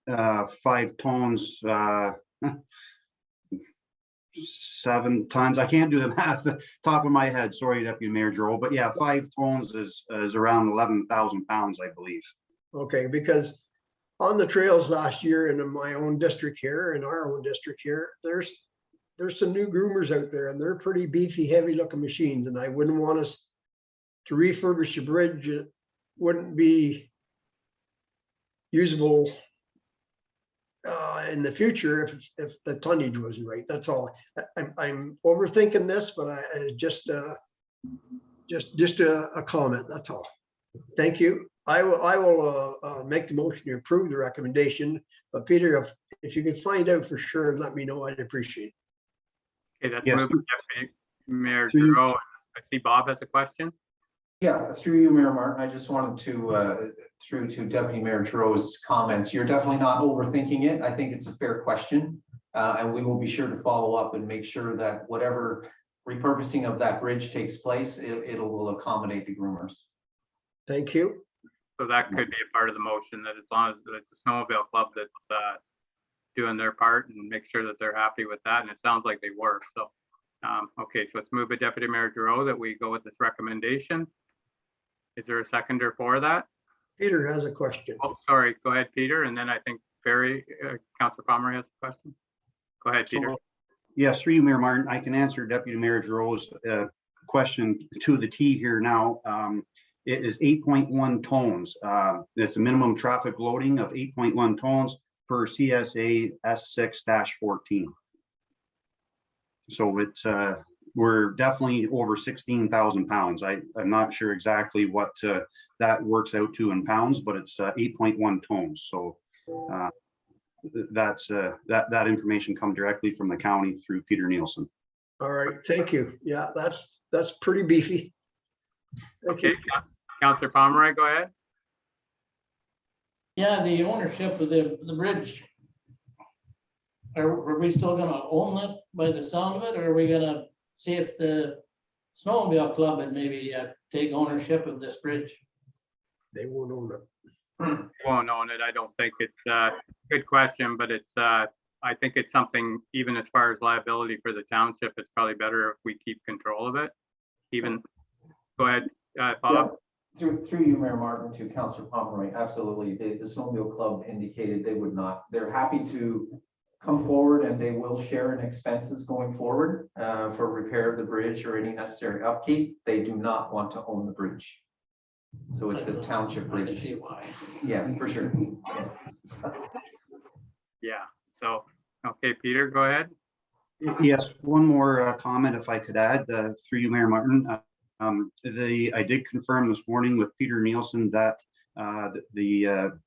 5 tones, 7 tons. I can't do the math top of my head. Sorry, Deputy Mayor Giroux, but yeah, 5 tones is around 11,000 pounds, I believe. Okay, because on the trails last year and in my own district here, in our own district here, there's some new groomers out there and they're pretty beefy, heavy looking machines. And I wouldn't want us to refurbish a bridge. It wouldn't be usable in the future if the tonnage wasn't right. That's all. I'm overthinking this, but I just a comment. That's all. Thank you. I will make the motion to approve the recommendation. But Peter, if you could find out for sure and let me know, I'd appreciate it. Okay, that's Yes. moving Deputy Mayor Through you. Giroux. I see Bob has a question. Yeah, through you, Mayor Martin, I just wanted to, through to Deputy Mayor Giroux's comments, you're definitely not overthinking it. I think it's a fair question. And we will be sure to follow up and make sure that whatever repurposing of that bridge takes place, it will accommodate the groomers. Thank you. So that could be a part of the motion, that as long as it's the snowmobile club that's doing their part and make sure that they're happy with that. And it sounds like they were. So, okay, so let's move it, Deputy Mayor Giroux, that we go with this recommendation. Is there a seconder for that? Peter has a question. Oh, sorry. Go ahead, Peter. And then I think Barry, Councillor Palmer has a question. Go ahead, Peter. So, yes, through you, Mayor Martin, I can answer Deputy Mayor Giroux's question to the T here now. It is 8.1 tons. It's a minimum traffic loading of 8.1 tons per CSA S6-14. So it's we're definitely over 16,000 pounds. I'm not sure exactly what that works out to in pounds, but it's 8.1 tons. So that's that information come directly from the county through Peter Nielsen. All right, thank you. Yeah, that's pretty beefy. Thank Okay, you. Councillor Pomeroy, go ahead. Yeah, the ownership of the bridge. Are we still gonna own it by the sound of it, or are we gonna see if the snowmobile club would maybe take ownership of this bridge? They won't own it. Won't own it. I don't think it's a good question, but it's I think it's something, even as far as liability for the township, it's probably better if we keep control of it. Even, go ahead, Bob. Yeah, through you, Mayor Martin, to Councillor Pomeroy, absolutely. The snowmobile club indicated they would not. They're happy to come forward and they will share in expenses going forward for repair of the bridge or any necessary upkeep. They do not want to own the bridge. So it's a township I can bridge. see why. Yeah, for sure. Yeah, so, okay, Peter, go ahead. Yes, one more comment if I could add through you, Mayor Martin. I did confirm this morning with Peter Nielsen that the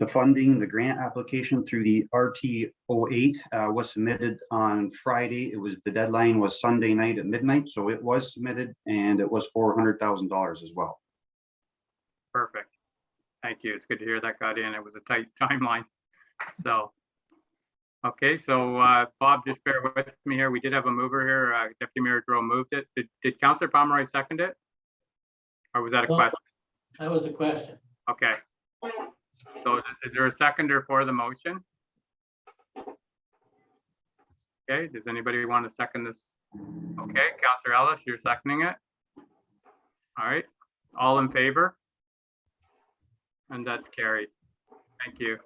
funding, the grant application through the RT08 was submitted on Friday. The deadline was Sunday night at midnight, so it was submitted and it was $400,000 as well. Perfect. Thank you. It's good to hear that got in. It was a tight timeline. So, okay, so Bob, just bear with me here. We did have a mover here. Deputy Mayor Giroux moved it. Did Councillor Pomeroy second it? Or was that a No. question? That was a question. Okay. So is there a seconder for the motion? Okay, does anybody want to second this? Okay, Councillor Ellis, you're seconding it? All right, all in favor? And that's carried. Thank you.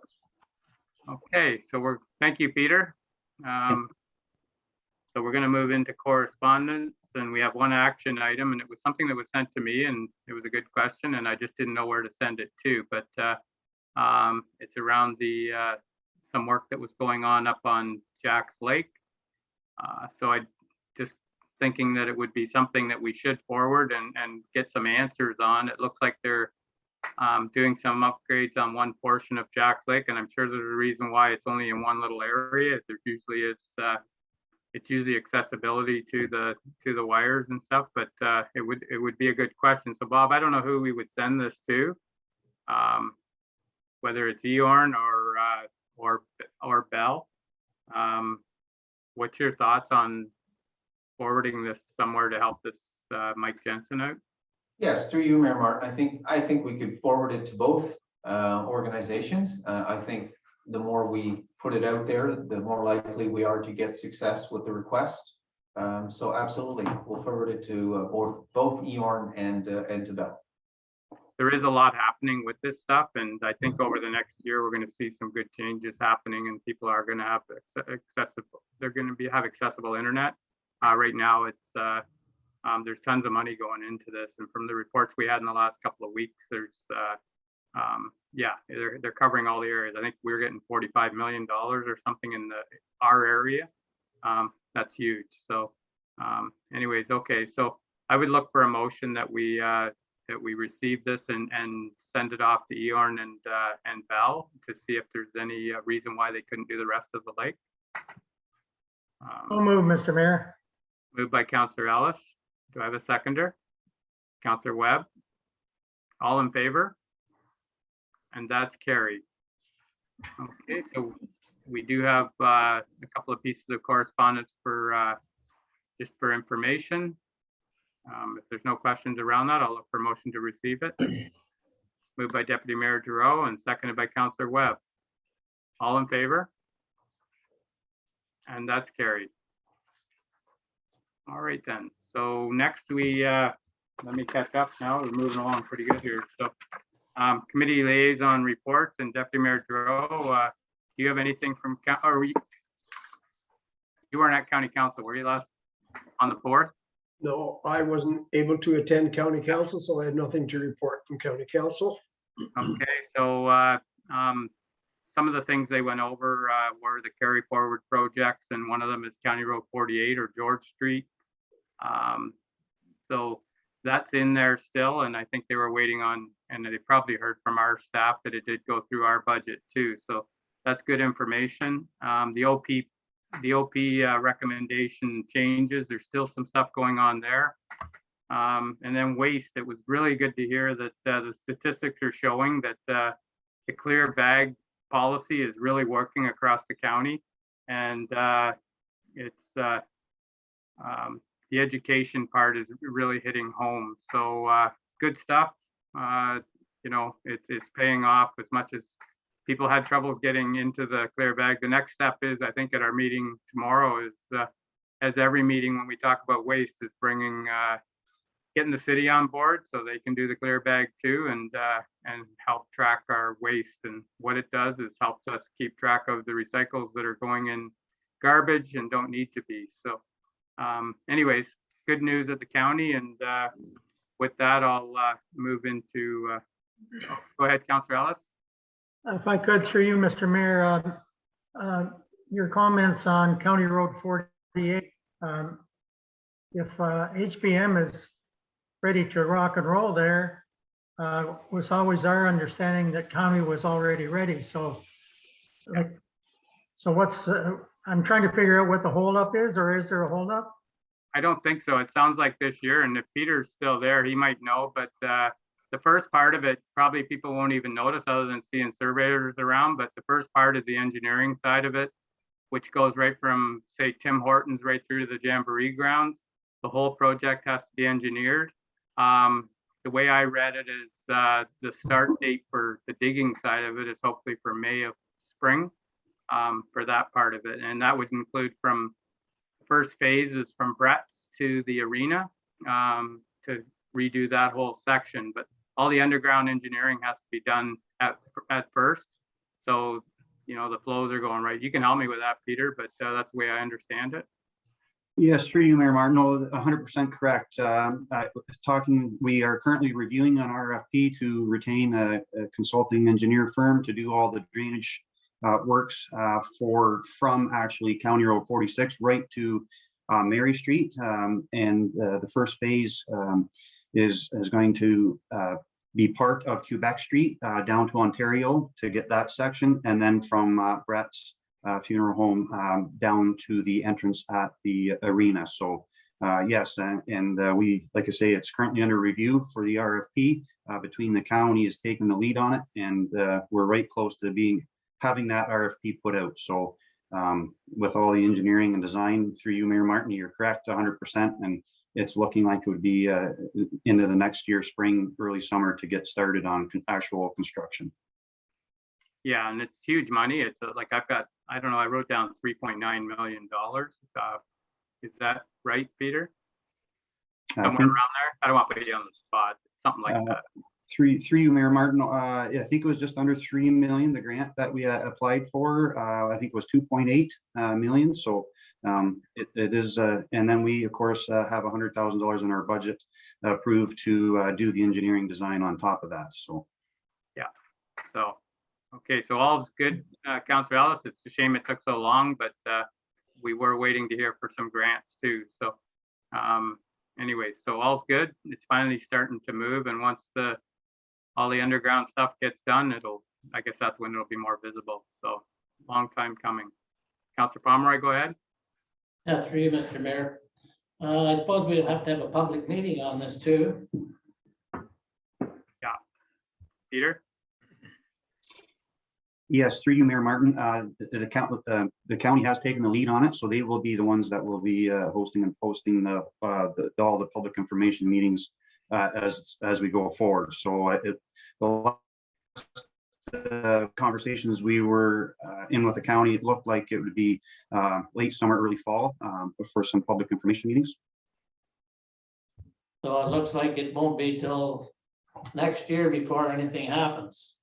Okay, so thank you, Peter. So we're going to move into correspondence, and we have one action item, and it was something that was sent to me, and it was a good question, and I just didn't know where to send it to, but it's around some work that was going on up on Jack's Lake. So I just thinking that it would be something that we should forward and get some answers on. It looks like they're doing some upgrades on one portion of Jack's Lake, and I'm sure there's a reason why it's only in one little area. There usually is, it's usually accessibility to the wires and stuff, but it would be a good question. So Bob, I don't know who we would send this to, whether it's Eorn or Bell. What's your thoughts on forwarding this somewhere to help this Mike Jensen out? Yes, through you, Mayor Martin. I think we could forward it to both organizations. I think the more we put it out there, the more likely we are to get success with the request. So absolutely, we'll forward it to both Eorn and to Bell. There is a lot happening with this stuff, and I think over the next year we're going to see some good changes happening, and people are going to have accessible. They're going to have accessible internet. Right now, it's there's tons of money going into this, and from the reports we had in the last couple of weeks, there's yeah, they're covering all the areas. I think we're getting $45 million or something in our area. That's huge. So anyways, okay, so I would look for a motion that we receive this and send it off to Eorn and Bell to see if there's any reason why they couldn't do the rest of the lake. So move, Mr. Mayor. Moved by Councillor Ellis. Do I have a seconder? Councillor Webb. All in favor? And that's carried. Okay, so we do have a couple of pieces of correspondence for just for information. If there's no questions around that, I'll look for a motion to receive it. Moved by Deputy Mayor Giroux and seconded by Councillor Webb. All in favor? And that's carried. All right then. So next we, let me catch up now. We're moving along pretty good here. So committee liaison reports, and Deputy Mayor Giroux, do you have anything from, or you weren't at County Council, were you last on the 4th? No, I wasn't able to attend county council, so I had nothing to report from county council. Okay, so some of the things they went over were the carry forward projects, and one of them is County Road 48 or George Street. So that's in there still, and I think they were waiting on, and they probably heard from our staff that it did go through our budget too. So that's good information. The OP recommendation changes. There's still some stuff going on there. And then waste, it was really good to hear that the statistics are showing that the clear bag policy is really working across the county. And it's the education part is really hitting home. So good stuff. You know, it's paying off as much as people had troubles getting into the clear bag. The next step is, I think at our meeting tomorrow is, as every meeting when we talk about waste, is bringing, getting the city on board so they can do the clear bag too, and help track our waste. And what it does is helps us keep track of the recycles that are going in garbage and don't need to be. So anyways, good news at the county. And with that, I'll move into, go ahead, Councillor Ellis. If I could, through you, Mr. Mayor, your comments on County Road 48. If HBM is ready to rock and roll there, was always our understanding that county was already ready. So, so what's, I'm trying to figure out what the holdup is, or is there a holdup? I don't think so. It sounds like this year, and if Peter's still there, he might know, but the first part of it, probably people won't even notice other than seeing surveyors around, but the first part is the engineering side of it, which goes right from, say, Tim Hortons right through to the Jamboree grounds. The whole project has to be engineered. The way I read it is the start date for the digging side of it is hopefully for May of spring for that part of it. And that would include from the first phase is from Brett's to the arena to redo that whole section. But all the underground engineering has to be done at first. So, you know, the flows are going right. You can help me with that, Peter, but that's the way I understand it. Yes, through you, Mayor Martin. No, 100% correct. We are currently reviewing an RFP to retain a consulting engineer firm to do all the drainage works from actually County Road 46 right to Mary Street. And the first phase is going to be part of Quebec Street down to Ontario to get that section, and then from Brett's funeral home down to the entrance at the arena. So yes, and we, like I say, it's currently under review for the RFP. Between the county is taking the lead on it, and we're right close to having that RFP put out. So with all the engineering and design through you, Mayor Martin, you're correct 100%, and it's looking like it would be into the next year, spring, early summer, to get started on actual construction. Yeah, and it's huge money. It's like I don't know, I wrote down $3.9 million. Is that right, Peter? Somewhere around there? I don't want to put you on the spot. Something like that. Through you, Mayor Martin, I think it was just under 3 million, the grant that we applied for. I think it was 2.8 million. So it is, and then we, of course, have $100,000 in our budget approved to do the engineering design on top of that. So yeah. So okay, so all's good, Councillor Ellis. It's a shame it took so long, but we were waiting to hear for some grants too. So anyway, so all's good. It's finally starting to move, and once all the underground stuff gets done, I guess that's when it'll be more visible. So long time coming. Councillor Pomeroy, go ahead. Yeah, through you, Mr. Mayor. I suppose we'll have to have a public meeting on this too. Yeah. Peter? yes, through you, Mayor Martin, the county has taken the lead on it, so they will be the ones that will be hosting and posting all the public information meetings as we go forward. So the conversations we were in with the county, it looked like it would be late summer, early fall for some public information meetings. So it looks like it won't be till next year before anything happens.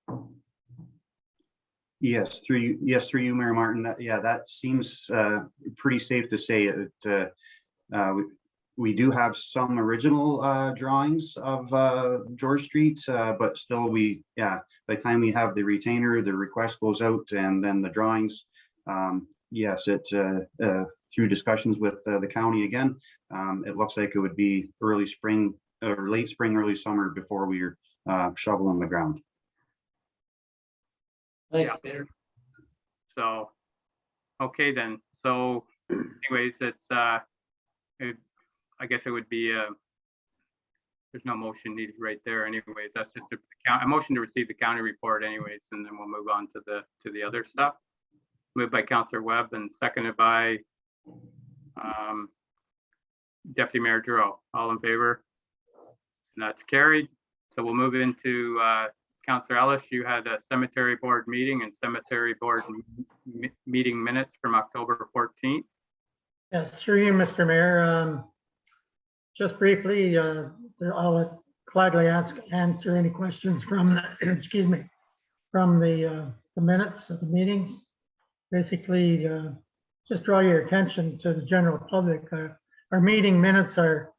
Yes, through you, Mayor Martin. That seems pretty safe to say. We do have some original drawings of George Street, but still by the time we have the retainer, the request goes out, and then the drawings. Yes, it's through discussions with the county again. It looks like it would be early spring or late spring, early summer before we're shoveling the ground. Thanks, Peter. So, okay then. So, anyways, it's I guess it would be there's no motion needed right there. Anyways, that's just a motion to receive the county report. Anyways, and then we'll move on to the other stuff. Moved by Councillor Webb and seconded by Deputy Mayor Giroux. All in favor? And that's carried. So we'll move into Councillor Ellis. You had a cemetery board meeting and cemetery board meeting minutes from October 14th. Yes, through you, Mr. Mayor. Just briefly, I'll gladly answer any questions from excuse me, from the minutes of the meetings. Basically, just draw your attention to the general public. Our meeting minutes are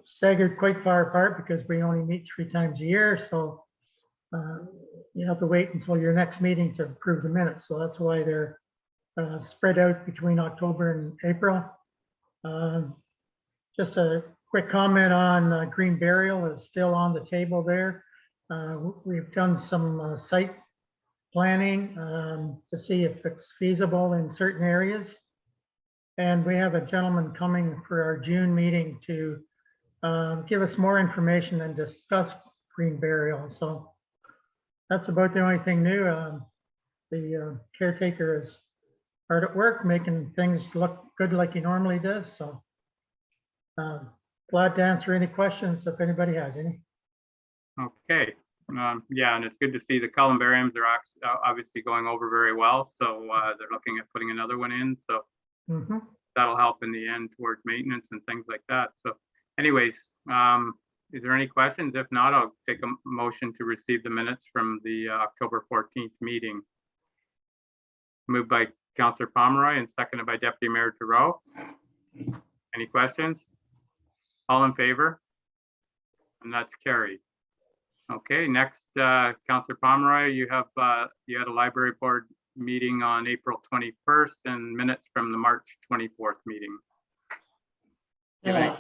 staggered quite far apart because we only meet 3 times a year. So you have to wait until your next meeting to approve the minutes. So that's why they're spread out between October and April. Just a quick comment on green burial is still on the table there. We've done some site planning to see if it's feasible in certain areas. And we have a gentleman coming for our June meeting to give us more information and discuss green burial. So that's about the only thing new. The caretaker is hard at work, making things look good like he normally does. So glad to answer any questions if anybody has any. Okay. Yeah, and it's good to see the columbariums are obviously going over very well. So they're looking at putting another one in. So that'll help in the end towards maintenance and things like that. So anyways, is there any questions? If not, I'll take a motion to receive the minutes from the October 14th meeting. Moved by Councillor Pomeroy and seconded by Deputy Mayor Giroux. Any questions? All in favor? And that's carried. Okay, next, Councillor Pomeroy, you had a library board meeting on April 21st and minutes from the March 24th meeting. Yeah,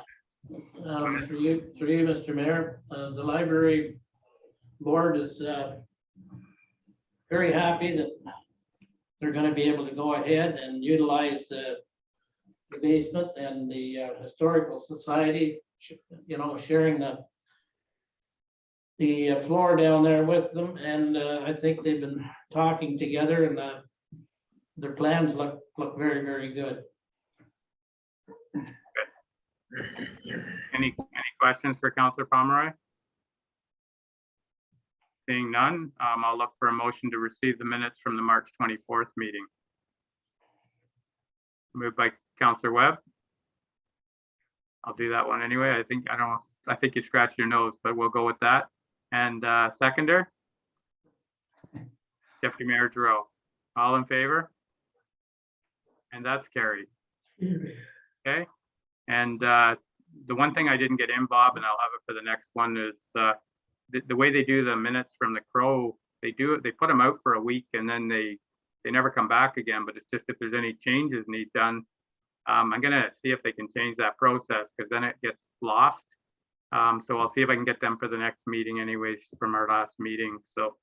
through you, Mr. Mayor, the library board is very happy that they're gonna be able to go ahead and utilize the basement, and the historical society, you know, sharing the floor down there with them. And I think they've been talking together, and their plans look very, very good. Any questions for Councillor Pomeroy? Seeing none, I'll look for a motion to receive the minutes from the March 24th meeting. Moved by Councillor Webb. I'll do that one anyway. I think you scratched your nose, but we'll go with that. And seconder? Deputy Mayor Giroux. All in favor? And that's carried. Okay. And the one thing I didn't get in, Bob, and I'll have it for the next one, is the way they do the minutes from the Crow. They put them out for a week, and then they never come back again. But it's just if there's any changes need done, I'm gonna see if they can change that process, because then it gets lost. So I'll see if I can get them for the next meeting anyways, from our last meeting. So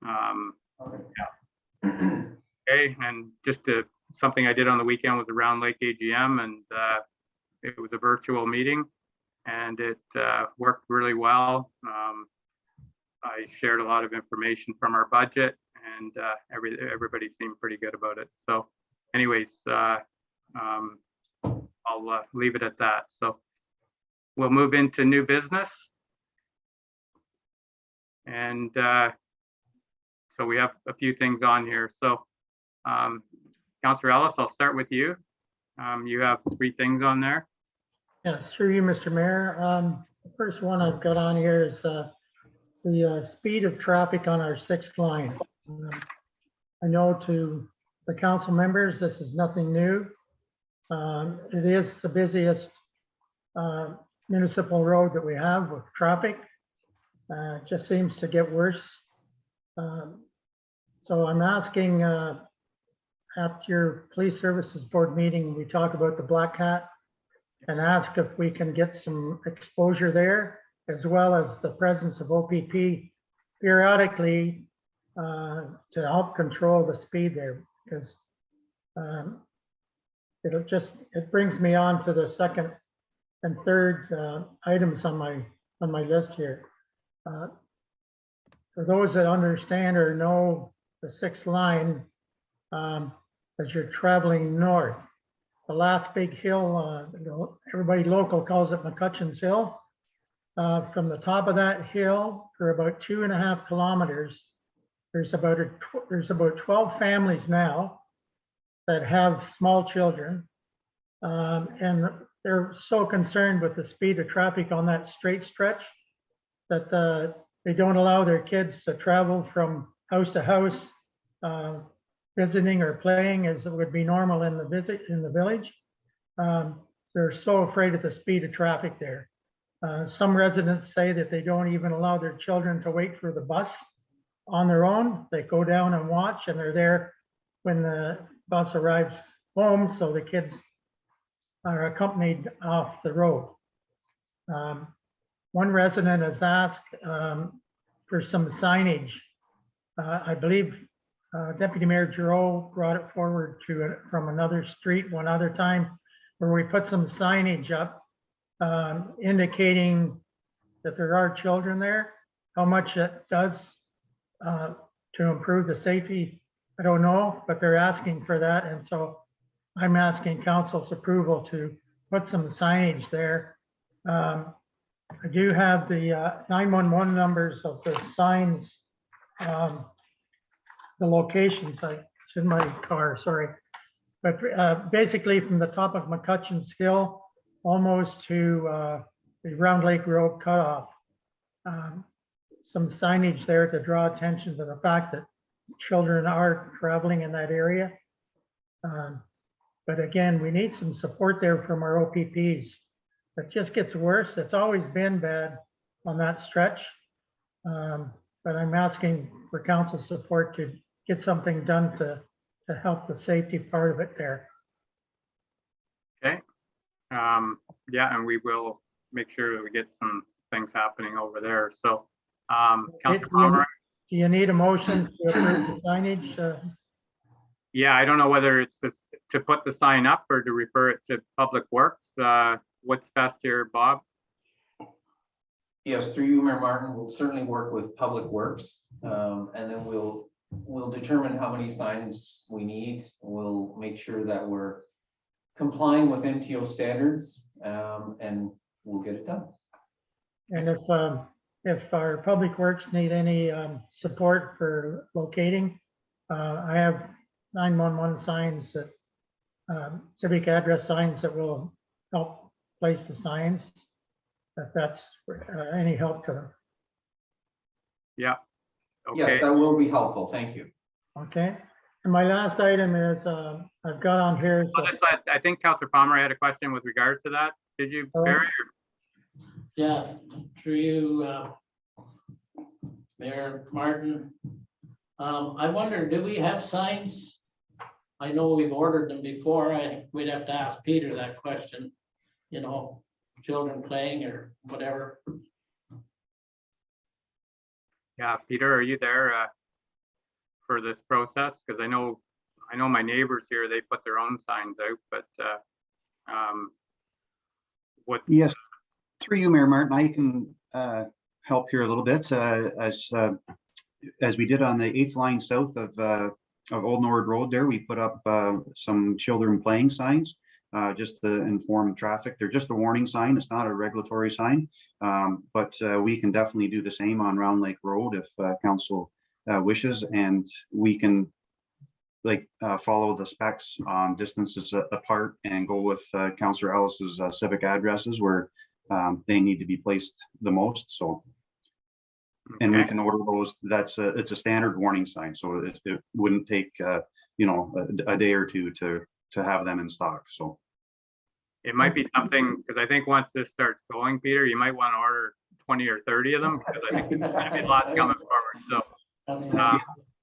yeah. Okay, and just something I did on the weekend was around Lake AGM, and it was a virtual meeting, and it worked really well. I shared a lot of information from our budget, and everybody seemed pretty good about it. So anyways, I'll leave it at that. So we'll move into new business. And so we have a few things on here. So Councillor Ellis, I'll start with you. You have 3 things on there. Yes, through you, Mr. Mayor. The first one I've got on here is the speed of traffic on our 6th line. I know to the council members, this is nothing new. It is the busiest municipal road that we have with traffic. It just seems to get worse. So I'm asking at your police services board meeting, we talk about the Black Cat, and ask if we can get some exposure there, as well as the presence of OPP periodically to help control the speed there, because it brings me on to the second and third items on my list here. For those that understand or know the 6th line, as you're traveling north, the last big hill, everybody local calls it McCutcheon's Hill. From the top of that hill for about 2.5 kilometers, there's about 12 families now that have small children, and they're so concerned with the speed of traffic on that straight stretch that they don't allow their kids to travel from house to house, visiting or playing as it would be normal in the village. They're so afraid of the speed of traffic there. Some residents say that they don't even allow their children to wait for the bus on their own. They go down and watch, and they're there when the bus arrives home, so the kids are accompanied off the road. One resident has asked for some signage. I believe Deputy Mayor Giroux brought it forward from another street one other time, where we put some signage up indicating that there are children there. How much it does to improve the safety, I don't know, but they're asking for that. And so I'm asking council's approval to put some signage there. I do have the 911 numbers of the signs, the locations. It's in my car, sorry. But basically from the top of McCutcheon's Hill, almost to the Round Lake Road cutoff. Some signage there to draw attention to the fact that children are traveling in that area. But again, we need some support there from our OPPs. It just gets worse. It's always been bad on that stretch. But I'm asking for council support to get something done to help the safety part of it there. Okay. Yeah, and we will make sure that we get some things happening over there. So Councilor Palmer, Do you need a motion to approve the signage? yeah, I don't know whether it's just to put the sign up or to refer it to Public Works. What's best here, Bob? Yes, through you, Mayor Martin, we'll certainly work with Public Works, and then we'll determine how many signs we need. We'll make sure that we're complying with MTO standards, and we'll get it done. And if our Public Works need any support for locating, I have 911 signs that, civic address signs that will help place the signs, if that's any help to them. Yeah. Yes, Okay. that will be helpful. Thank you. Okay. And my last item is, I've got on here, is I think Councilor Palmer had a question with regards to that. Did you, Barry? Yeah, through you, Mayor Martin. I wonder, do we have signs? I know we've ordered them before. We'd have to ask Peter that question, you know, children playing or whatever. Yeah, Peter, are you there for this process? Because I know my neighbors here, they put their own signs out, but what? Yes, through you, Mayor Martin, I can help here a little bit. As we did on the 8th line south of Old Norwood Road there, we put up some children playing signs just to inform traffic. They're just a warning sign. It's not a regulatory sign, but we can definitely do the same on Round Lake Road if council wishes, and we can follow the specs on distances apart and go with Councillor Ellis's civic addresses where they need to be placed the most. So, and we can order those. It's a standard warning sign, so it wouldn't take you know, a day or two to have them in stock. So It might be something, because I think once this starts going, Peter, you might want to order 20 or 30 of them, because I think there's going to be lots coming forward. So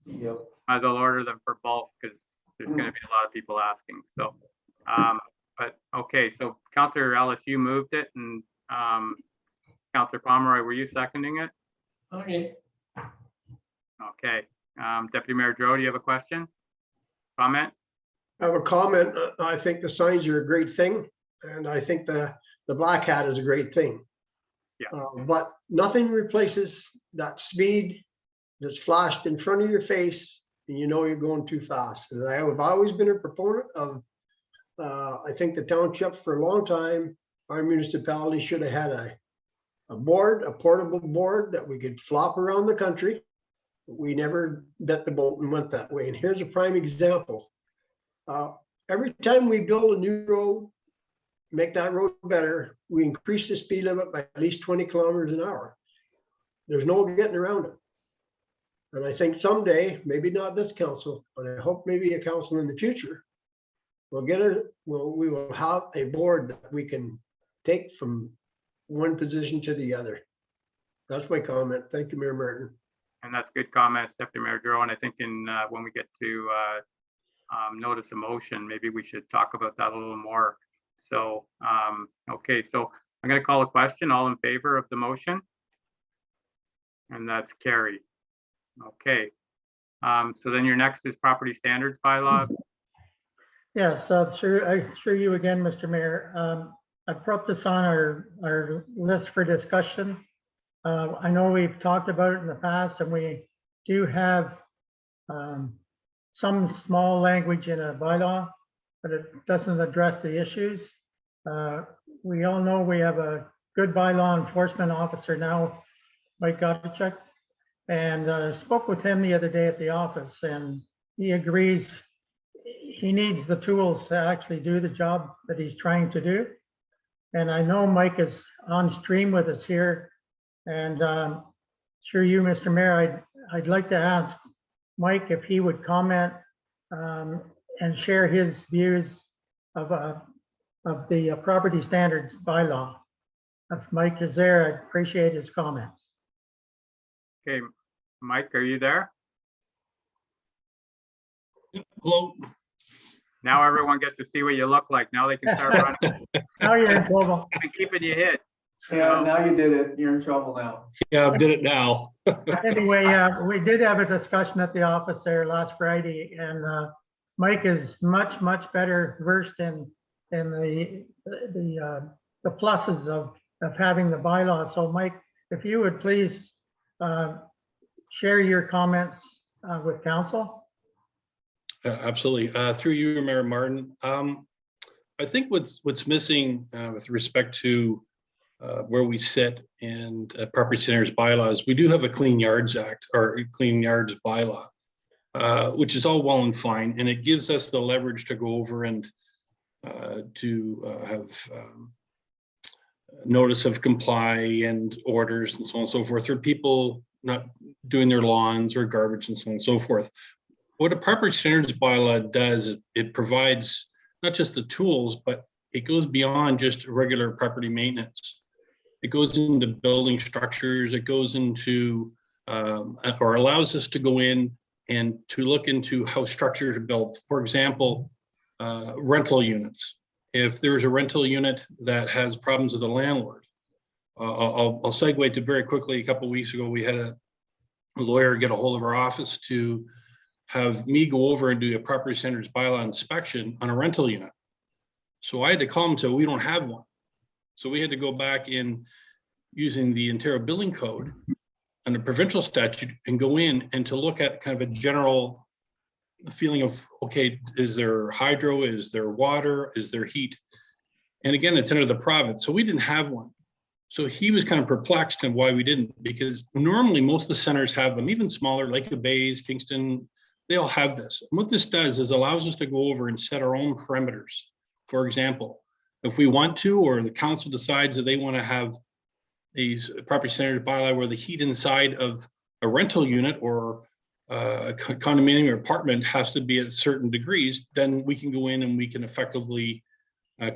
Yep. might as well order them for bulk, because there's going to be a lot of people asking. So, but okay, so Councillor Ellis, you moved it, and Councillor Pomeroy, were you seconding it? Okay. Okay. Deputy Mayor Droh, do you have a question? Comment? I have a comment. I think the signs are a great thing, and I think the black hat is a great thing. Yeah. But nothing replaces that speed that's flashed in front of your face, and you know you're going too fast. And I have always been a proponent of, I think the township for a long time, our municipality should have had a board, a portable board that we could flop around the country. We never bit the boat and went that way. And here's a prime example. Every time we build a new road, make that road better, we increase the speed limit by at least 20 kilometers an hour. There's no getting around it. And I think someday, maybe not this council, but I hope maybe a council in the future, we will have a board that we can take from one position to the other. That's my comment. Thank you, Mayor Martin. And that's good comments, Deputy Mayor Droh. And I think when we get to notice of motion, maybe we should talk about that a little more. So, okay, so I'm going to call a question. All in favor of the motion? And that's carried. Okay. So then your next is property standards bylaw. Yeah, so through you again, Mr. Mayor. I brought this on our list for discussion. I know we've talked about it in the past, and we do have some small language in a bylaw, but it doesn't address the issues. We all know we have a good bylaw enforcement officer now, Mike Gottschalk, and I spoke with him the other day at the office, and he agrees he needs the tools to actually do the job that he's trying to do. And I know Mike is on stream with us here, and through you, Mr. Mayor, I'd like to ask Mike if he would comment and share his views of the property standards bylaw. If Mike is there, I'd appreciate his comments. Okay, Mike, are you there? Hello. Now everyone gets to see what you look like. Now they can start running. Now you're in trouble. Been keeping you hid. Yeah, now you did it. You're in trouble now. Yeah, I did it now. Anyway, we did have a discussion at the office there last Friday, and Mike is much, much better versed in the pluses of having the bylaw. So Mike, if you would please share your comments with council. Absolutely. Through you, Mayor Martin. I think what's missing with respect to where we sit and property standards bylaws, we do have a Clean Yards Act or Clean Yards bylaw, which is all well and fine, and it gives us the leverage to go over and to have notice of comply and orders and so on and so forth, or people not doing their lawns or garbage and so on and so forth. What a property standards bylaw does is it provides not just the tools, but it goes beyond just regular property maintenance. It goes into building structures, it goes into, or allows us to go in and to look into how structures are built. For example, rental units. If there's a rental unit that has problems with the landlord, I'll segue to very quickly. A couple of weeks ago, we had a lawyer get a hold of our office to have me go over and do a property standards bylaw inspection on a rental unit. So I had to call him and say, we don't have one. So we had to go back in using the Ontario Building Code and the provincial statute and go in and to look at kind of a general feeling of, okay, is there hydro, is there water, is there heat? And again, it's under the province. So we didn't have one. So he was kind of perplexed on why we didn't, because normally most of the centers have them, even smaller, Lake of Bays, Kingston, they all have this. And what this does is allows us to go over and set our own perimeters. For example, if we want to, or the council decides that they want to have these property standards bylaw where the heat inside of a rental unit or a condominium or apartment has to be at certain degrees, then we can go in and we can effectively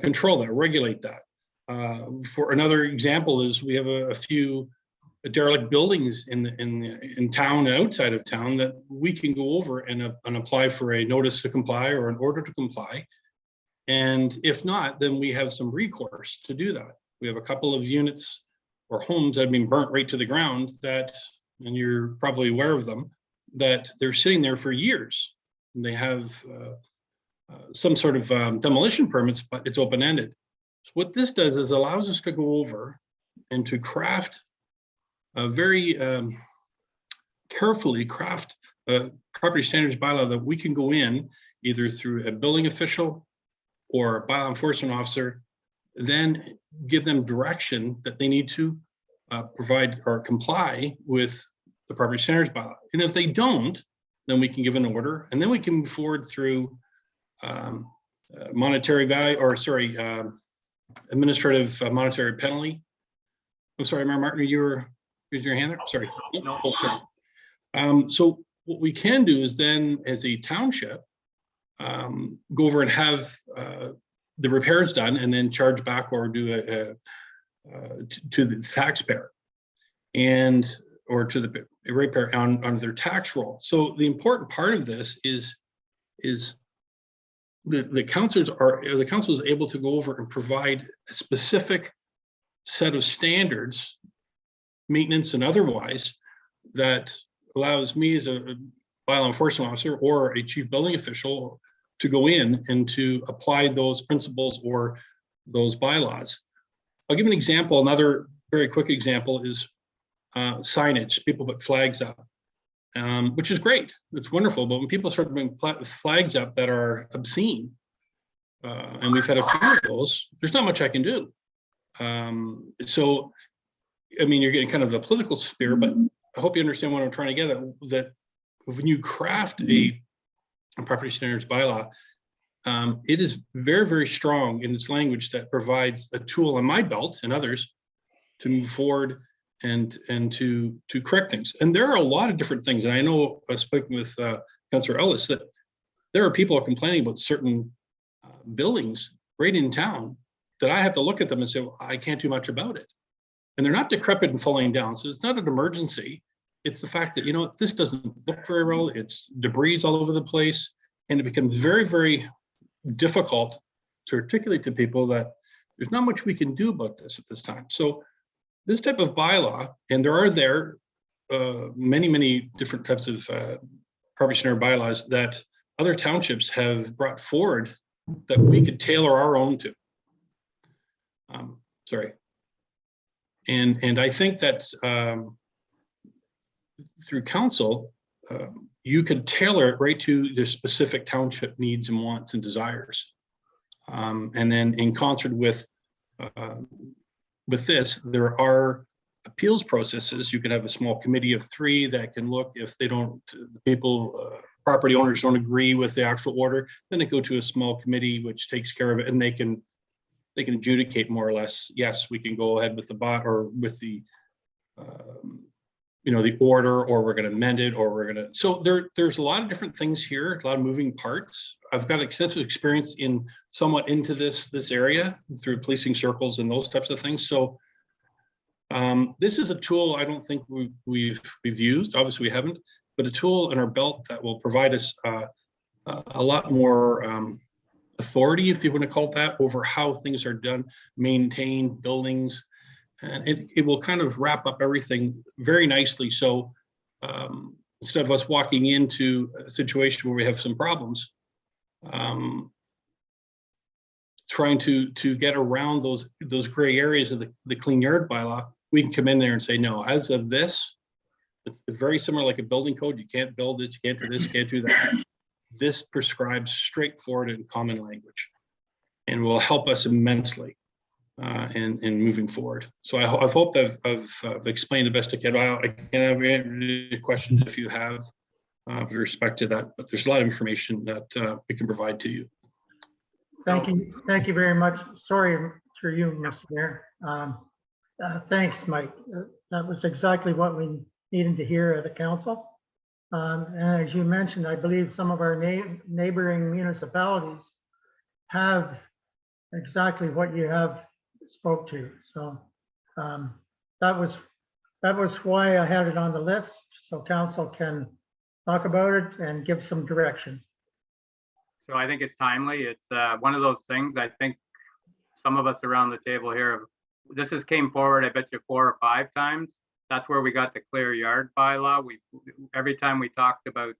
control that, regulate that. For another example is we have a few derelict buildings in town and outside of town that we can go over and apply for a notice to comply or an order to comply. And if not, then we have some recourse to do that. We have a couple of units or homes that have been burnt right to the ground that, and you're probably aware of them, that they're sitting there for years. And they have some sort of demolition permits, but it's open-ended. So what this does is allows us to go over and to craft a very carefully craft property standards bylaw that we can go in either through a building official or a bylaw enforcement officer, then give them direction that they need to provide or comply with the property standards bylaw. And if they don't, then we can give an order, and then we can move forward through monetary value, or sorry, administrative monetary penalty. I'm sorry, Mayor Martin, you were raising your hand there? Sorry. No. Oh, sorry. So what we can do is then, as a township, go over and have the repairs done and then charge back or do to the taxpayer and or to the ratepayer on their tax roll. So the important part of this is the council is able to go over and provide a specific set of standards, maintenance and otherwise, that allows me as a bylaw enforcement officer or a chief building official to go in and to apply those principles or those bylaws. I'll give an example. Another very quick example is signage. People put flags up, which is great. It's wonderful. But when people start putting flags up that are obscene, and we've had a few of those, there's not much I can do. So, I mean, you're getting kind of the political sphere, but I hope you understand what I'm trying to get at, that when you craft a property standards bylaw, it is very, very strong in its language that provides a tool on my belt and others to move forward and to correct things. And there are a lot of different things. And I know I was speaking with Councillor Ellis that there are people complaining about certain buildings right in town that I have to look at them and say, well, I can't do much about it. And they're not decrepit and falling down. So it's not an emergency. It's the fact that, you know, this doesn't look very well. It's debris all over the place. And it becomes very, very difficult to articulate to people that there's not much we can do about this at this time. So this type of bylaw, and there are many different types of property standard bylaws that other townships have brought forward that we could tailor our own to. Sorry. And I think that's through council, you could tailor it right to the specific township needs and wants and desires. And then in concert with this, there are appeals processes. You can have a small committee of 3 that can look if they don't, the people, property owners don't agree with the actual order, then they go to a small committee which takes care of it, and they can adjudicate more or less. Yes, we can go ahead with the bot or with the the order, or we're going to amend it, or we're going to. So there's a lot of different things here, a lot of moving parts. I've got extensive experience in somewhat into this area through policing circles and those types of things. So this is a tool I don't think we've used. Obviously, we haven't, but a tool in our belt that will provide us a lot more authority, if you want to call it that, over how things are done, maintained, buildings. And it will kind of wrap up everything very nicely. So instead of us walking into a situation where we have some problems, trying to get around those gray areas of the clean yard bylaw, we can come in there and say, no, as of this, it's very similar like a building code. You can't build this, you can't do this, you can't do that. This prescribes straightforward and common language and will help us immensely in moving forward. So I hope I've explained the best I can. I can have any questions if you have with respect to that, but there's a lot of information that we can provide to you. Thank you very much. Sorry through you, Mr. Mayor. Thanks, Mike. That was exactly what we needed to hear at the council. And as you mentioned, I believe some of our neighboring municipalities have exactly what you have spoke to. So that was why I had it on the list, so council can talk about it and give some direction. So I think it's timely. It's one of those things. I think some of us around the table here, this has came forward, I bet you 4 or 5 times. That's where we got the clear yard bylaw. Every time we talked about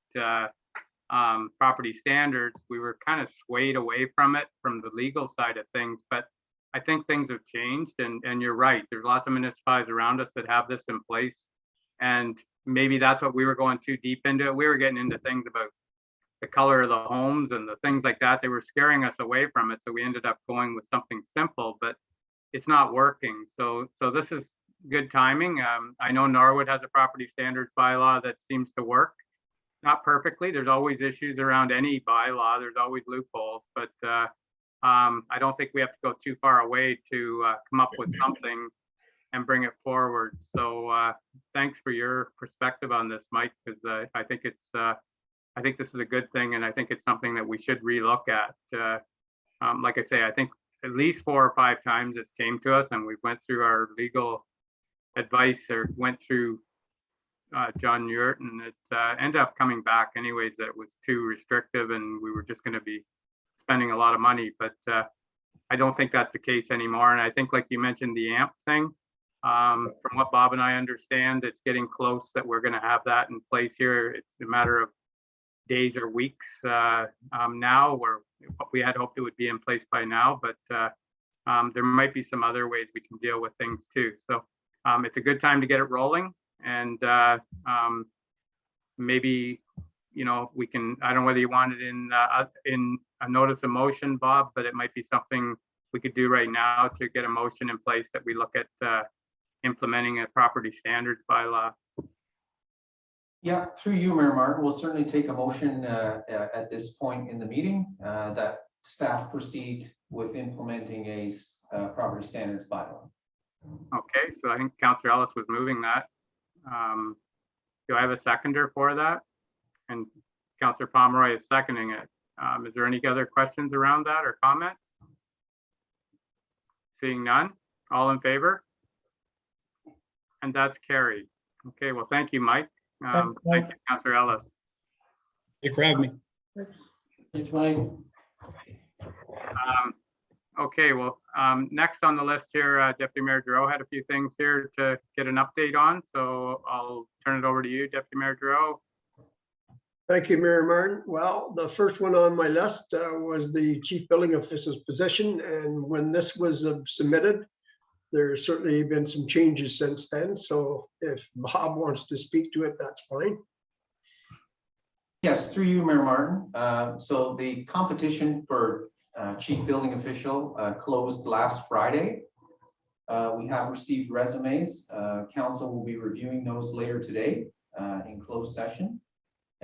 property standards, we were kind of swayed away from it, from the legal side of things. But I think things have changed, and you're right. There's lots of municipalities around us that have this in place. And maybe that's what we were going too deep into. We were getting into things about the color of the homes and the things like that. They were scaring us away from it. So we ended up going with something simple, but it's not working. So this is good timing. I know Norwood has a property standards bylaw that seems to work. Not perfectly. There's always issues around any bylaw. There's always loopholes, but I don't think we have to go too far away to come up with something and bring it forward. So thanks for your perspective on this, Mike, because I think this is a good thing, and I think it's something that we should relook at. Like I say, I think at least 4 or 5 times it's came to us, and we went through our legal advice, or went through John Urt, and it ended up coming back anyways that it was too restrictive, and we were just going to be spending a lot of money. But I don't think that's the case anymore. And I think, like you mentioned, the AMP thing, from what Bob and I understand, it's getting close that we're going to have that in place here. It's a matter of days or weeks now, where we had hoped it would be in place by now, but there might be some other ways we can deal with things too. So it's a good time to get it rolling, and maybe, we can, I don't know whether you want it in a notice of motion, Bob, but it might be something we could do right now to get a motion in place that we look at implementing a property standards bylaw. Yeah, through you, Mayor Martin, we'll certainly take a motion at this point in the meeting that staff proceed with implementing a property standards bylaw. Okay, so I think Councillor Ellis was moving that. Do I have a seconder for that? And Councillor Pomeroy is seconding it. Is there any other questions around that or comments? Seeing none, all in favor? And that's carried. Okay, well, thank you, Mike. Thank you, Councillor Ellis. Thanks for having me. Thanks, Mike. Okay, well, next on the list here, Deputy Mayor Giroux had a few things here to get an update on, so I'll turn it over to you, Deputy Mayor Giroux. Thank you, Mayor Martin. Well, the first one on my list was the chief building official's position. And when this was submitted, there's certainly been some changes since then. So if Bob wants to speak to it, that's fine. Yes, through you, Mayor Martin. So the competition for chief building official closed last Friday. We have received resumes. Council will be reviewing those later today in closed session.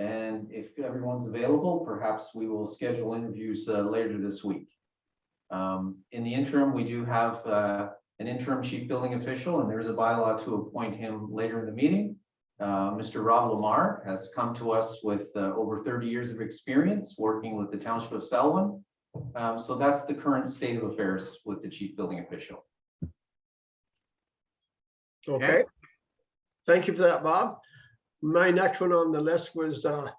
And if everyone's available, perhaps we will schedule interviews later this week. In the interim, we do have an interim chief building official, and there's a bylaw to appoint him later in the meeting. Mr. Rob Lamar has come to us with over 30 years of experience working with the Township of Selwyn. So that's the current state of affairs with the chief building official. Okay. Thank you for that, Bob. My next one on the list was the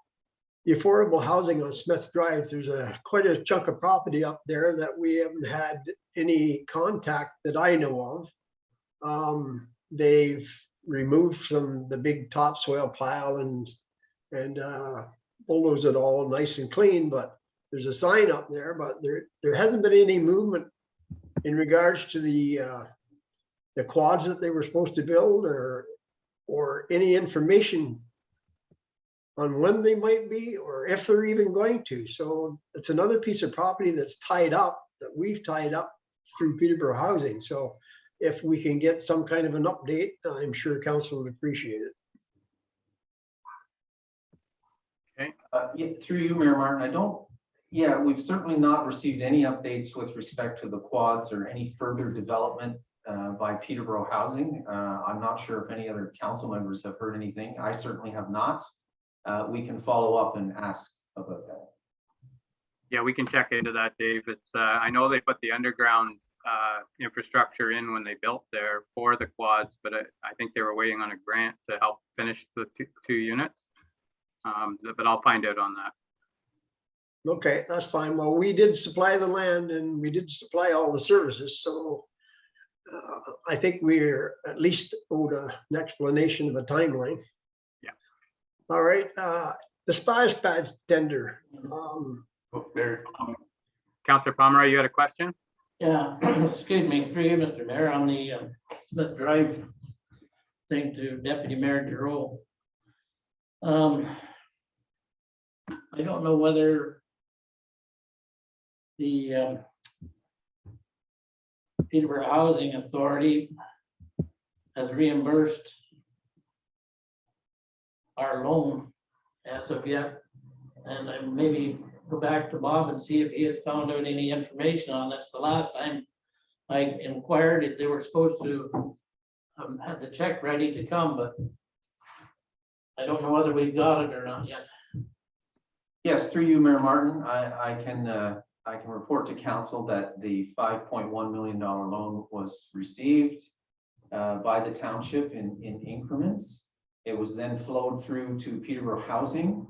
affordable housing on Smith Drive. There's quite a chunk of property up there that we haven't had any contact that I know of. They've removed the big topsoil pile and bulldozed it all nice and clean, but there's a sign up there, but there hasn't been any movement in regards to the quads that they were supposed to build or any information on when they might be or if they're even going to. So it's another piece of property that's tied up, that we've tied up through Peterborough Housing. So if we can get some kind of an update, I'm sure council would appreciate it. Yeah, through you, Mayor Martin, we've certainly not received any updates with respect to the quads or any further development by Peterborough Housing. I'm not sure if any other council members have heard anything. I certainly have not. We can follow up and ask about that. Yeah, we can check into that, Dave. It's I know they put the underground infrastructure in when they built there for the quads, but I think they were waiting on a grant to help finish the two units. But I'll find out on that. Okay, that's fine. Well, we did supply the land and we did supply all the services. So I think we're at least owed an explanation of a timeline. Yeah. All right. The splash pads tender. Councillor Palmer, you had a question? Yeah, excuse me, through you, Mr. Mayor, on the Smith Drive thing to Deputy Mayor Giroux. I don't know whether the Peterborough Housing Authority has reimbursed our loan as of yet. And I maybe go back to Bob and see if he has found out any information on this. The last time I inquired, if they were supposed to have the check ready to come, but I don't know whether we've got it or not yet. Yes, through you, Mayor Martin, I can report to council that the $5.1 million loan was received by the township in increments. It was then flowed through to Peterborough Housing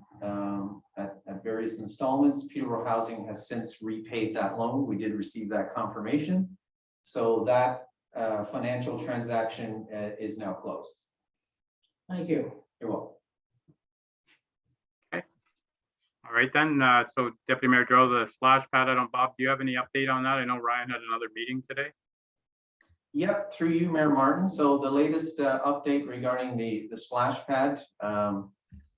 at various installments. Peterborough Housing has since repaid that loan. We did receive that confirmation. So that financial transaction is now closed. Thank you. You're welcome. All right then. So Deputy Mayor Giroux, the splash pad, Bob, do you have any update on that? I know Ryan had another meeting today. Yep, through you, Mayor Martin. So the latest update regarding the splash pad,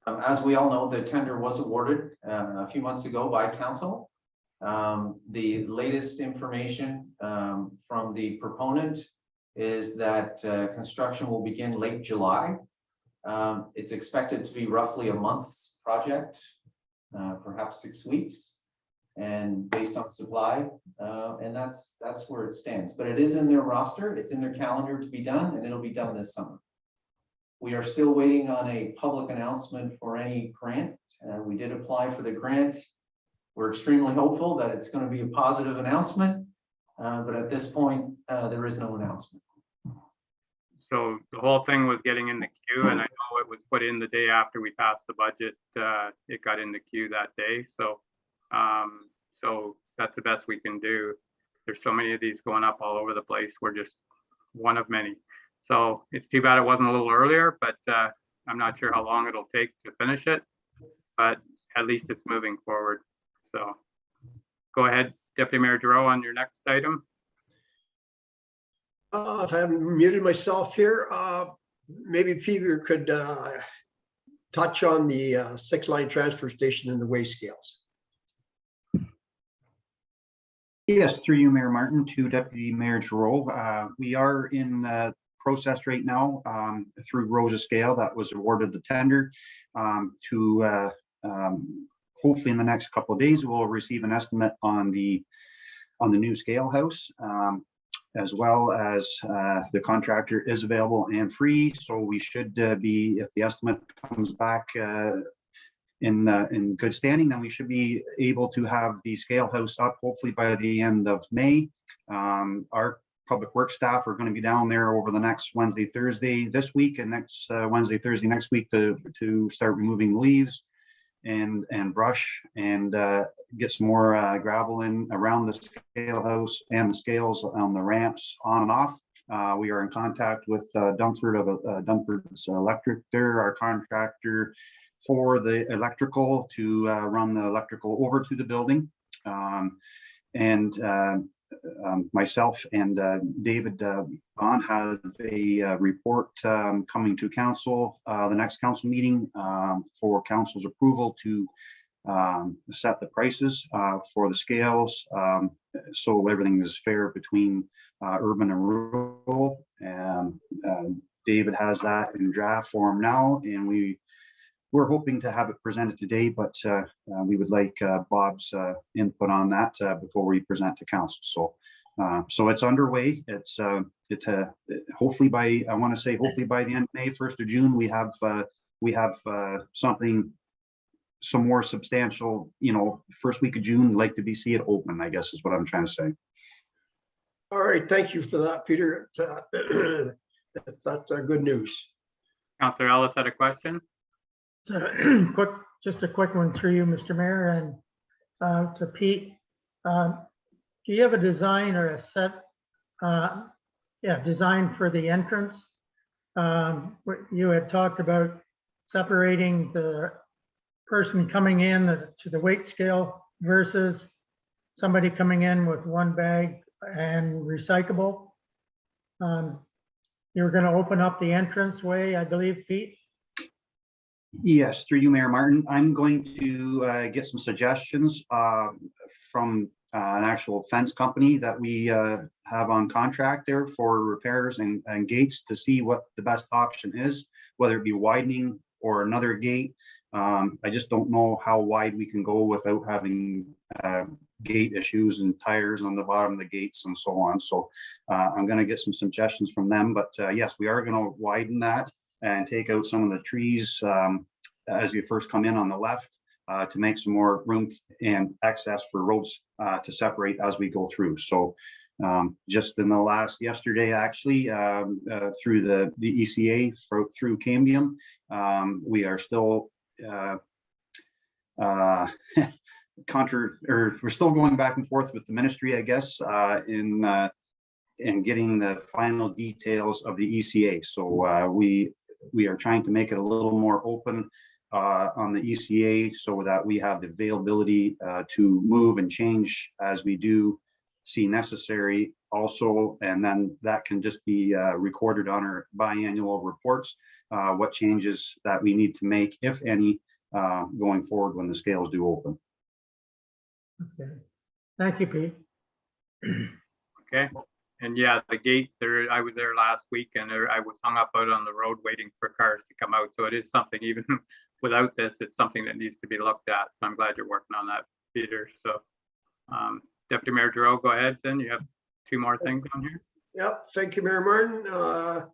as we all know, the tender was awarded a few months ago by council. The latest information from the proponent is that construction will begin late July. It's expected to be roughly a month's project, perhaps 6 weeks. And based on supply, and that's where it stands. But it is in their roster, it's in their calendar to be done, and it'll be done this summer. We are still waiting on a public announcement for any grant. We did apply for the grant. We're extremely hopeful that it's going to be a positive announcement, but at this point, there is no announcement. So the whole thing was getting in the queue, and I know it was put in the day after we passed the budget. It got in the queue that day. So so that's the best we can do. there's so many of these going up all over the place. We're just one of many. So it's too bad it wasn't a little earlier, but I'm not sure how long it'll take to finish it, but at least it's moving forward. So go ahead, Deputy Mayor Giroux, on your next item. If I haven't muted myself here, maybe Peter could touch on the 6-line transfer station and the weigh scales. Yes, through you, Mayor Martin, to Deputy Mayor Giroux. We are in process right now through Rosa Scale that was awarded the tender to hopefully in the next couple of days, we'll receive an estimate on the new scale house, as well as the contractor is available and free. So we should be, if the estimate comes back in good standing, then we should be able to have the scale house up hopefully by the end of May. Our public works staff are going to be down there over the next Wednesday, Thursday this week, and next Wednesday, Thursday next week to start removing leaves and brush and get some more gravel in around the scale house and the scales on the ramps on and off. We are in contact with Dunford's Electric. They're our contractor for the electrical to run the electrical over to the building. Myself and David Bond have a report coming to council, the next council meeting for council's approval to set the prices for the scales. So everything is fair between urban and rural. And David has that in draft form now, and we're hoping to have it presented today, but we would like Bob's input on that before we present to council. So it's underway. It's hopefully by, I want to say hopefully by the end of May, 1st of June, we have something, some more substantial, first week of June, like to see it open, I guess is what I'm trying to say. All right, thank you for that, Peter. That's good news. Councillor Ellis had a question. Just a quick one through you, Mr. Mayor, and to Pete. Do you have a design or a set, design for the entrance? You had talked about separating the person coming in to the weight scale versus somebody coming in with one bag and recyclable. You're going to open up the entrance way, I believe, Pete? Yes, through you, Mayor Martin. I'm going to get some suggestions from an actual fence company that we have on contract there for repairs and gates to see what the best option is, whether it be widening or another gate. I just don't know how wide we can go without having gate issues and tires on the bottom of the gates and so on. So I'm going to get some suggestions from them. But yes, we are going to widen that and take out some of the trees as you first come in on the left to make some more room and access for roads to separate as we go through. So just in the yesterday, actually, through the ECA through Cambium, we are still we're still going back and forth with the ministry, I guess, in getting the final details of the ECA. So we are trying to make it a little more open on the ECA so that we have the availability to move and change as we do see necessary also. And then that can just be recorded on our biannual reports, what changes that we need to make, if any, going forward when the scales do open. Okay. Thank you, Pete. Okay. And yeah, the gate there, I was there last week and I was hung up out on the road waiting for cars to come out. So it is something, even without this, it's something that needs to be looked at. So I'm glad you're working on that, Peter. So Deputy Mayor Giroux, go ahead then. You have two more things on here. Yep, thank you, Mayor Martin.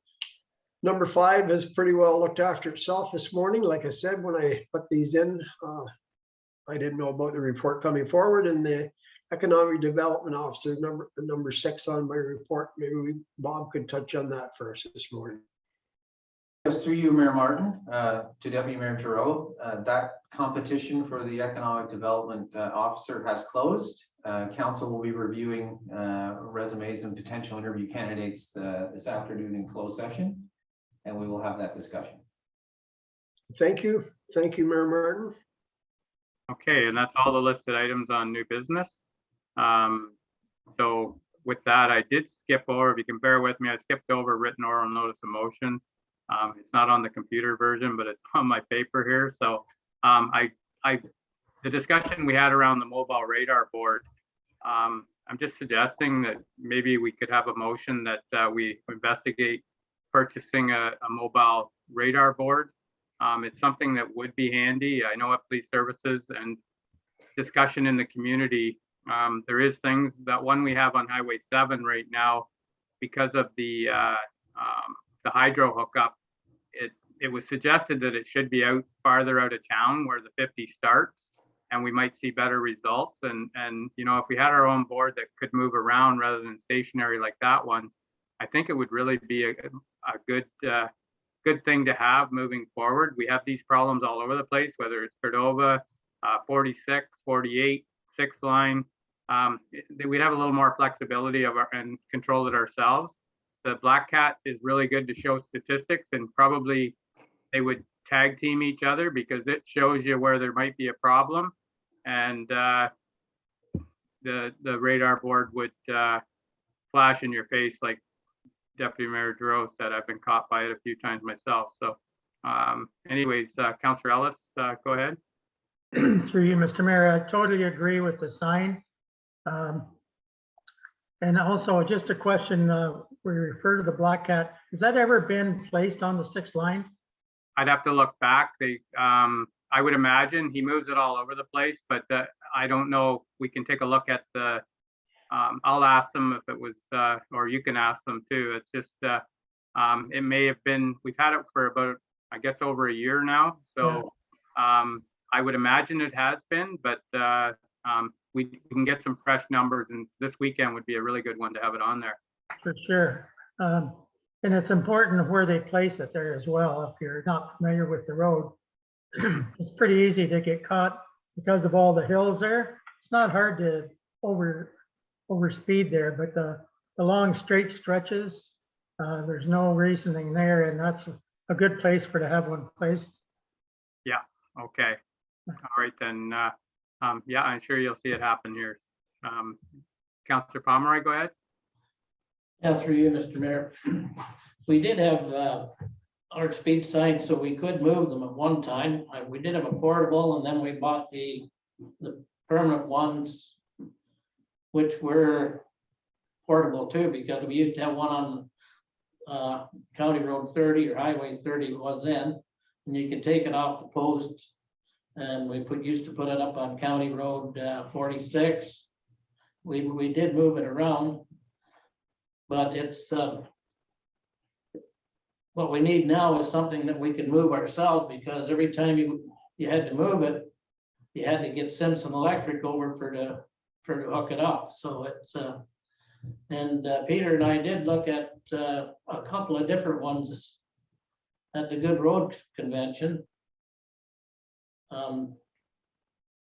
Number 5 has pretty well looked after itself this morning. Like I said, when I put these in, I didn't know about the report coming forward, and the Economic Development Officer, number 6 on my report. Maybe Bob could touch on that for us this morning. Just through you, Mayor Martin, to Deputy Mayor Giroux, that competition for the Economic Development Officer has closed. Council will be reviewing resumes and potential interview candidates this afternoon in closed session, and we will have that discussion. Thank you. Thank you, Mayor Martin. Okay, and that's all the listed items on new business. So with that, I did skip over, if you can bear with me, I skipped over written oral notice of motion. It's not on the computer version, but it's on my paper here. So the discussion we had around the mobile radar board, I'm just suggesting that maybe we could have a motion that we investigate purchasing a mobile radar board. It's something that would be handy. I know at police services and discussion in the community, there is things that one we have on Highway 7 right now because of the hydro hookup. It was suggested that it should be out farther out of town where the 50 starts, and we might see better results. And you know, if we had our own board that could move around rather than stationary like that one, I think it would really be a good thing to have moving forward. We have these problems all over the place, whether it's Cordova, 46, 48, 6 line. We'd have a little more flexibility and control it ourselves. The Black Cat is really good to show statistics, and probably they would tag team each other because it shows you where there might be a problem. And the radar board would flash in your face, like Deputy Mayor Giroux said. I've been caught by it a few times myself. So anyways, Councillor Ellis, go ahead. Through you, Mr. Mayor, I totally agree with the sign. And also just a question, we refer to the Black Cat. Has that ever been placed on the 6th line? I'd have to look back. I would imagine he moves it all over the place, but I don't know. We can take a look at the, I'll ask them if it was, or you can ask them too. It's just, it may have been, we've had it for about, I guess, over a year now. So I would imagine it has been, but we can get some fresh numbers, and this weekend would be a really good one to have it on there. For sure. And it's important where they place it there as well. If you're not familiar with the road, it's pretty easy to get caught because of all the hills there. It's not hard to overspeed there, but the long straight stretches, there's no reasoning there, and that's a good place for to have one placed. Yeah. Okay. All right then. Yeah, I'm sure you'll see it happen here. Councillor Pomeroy, go ahead. Yeah, through you, Mr. Mayor. We did have our speed signs, so we could move them at one time. We did have a portable, and then we bought the permanent ones, which were portable too, because we used to have one on County Road 30 or Highway 30 was then, and you could take it off the post. And we used to put it up on County Road 46. We did move it around, but it's what we need now is something that we can move ourselves, because every time you had to move it, you had to get Simpson Electric over to hook it up. So it's and Peter and I did look at a couple of different ones at the Good Road Convention.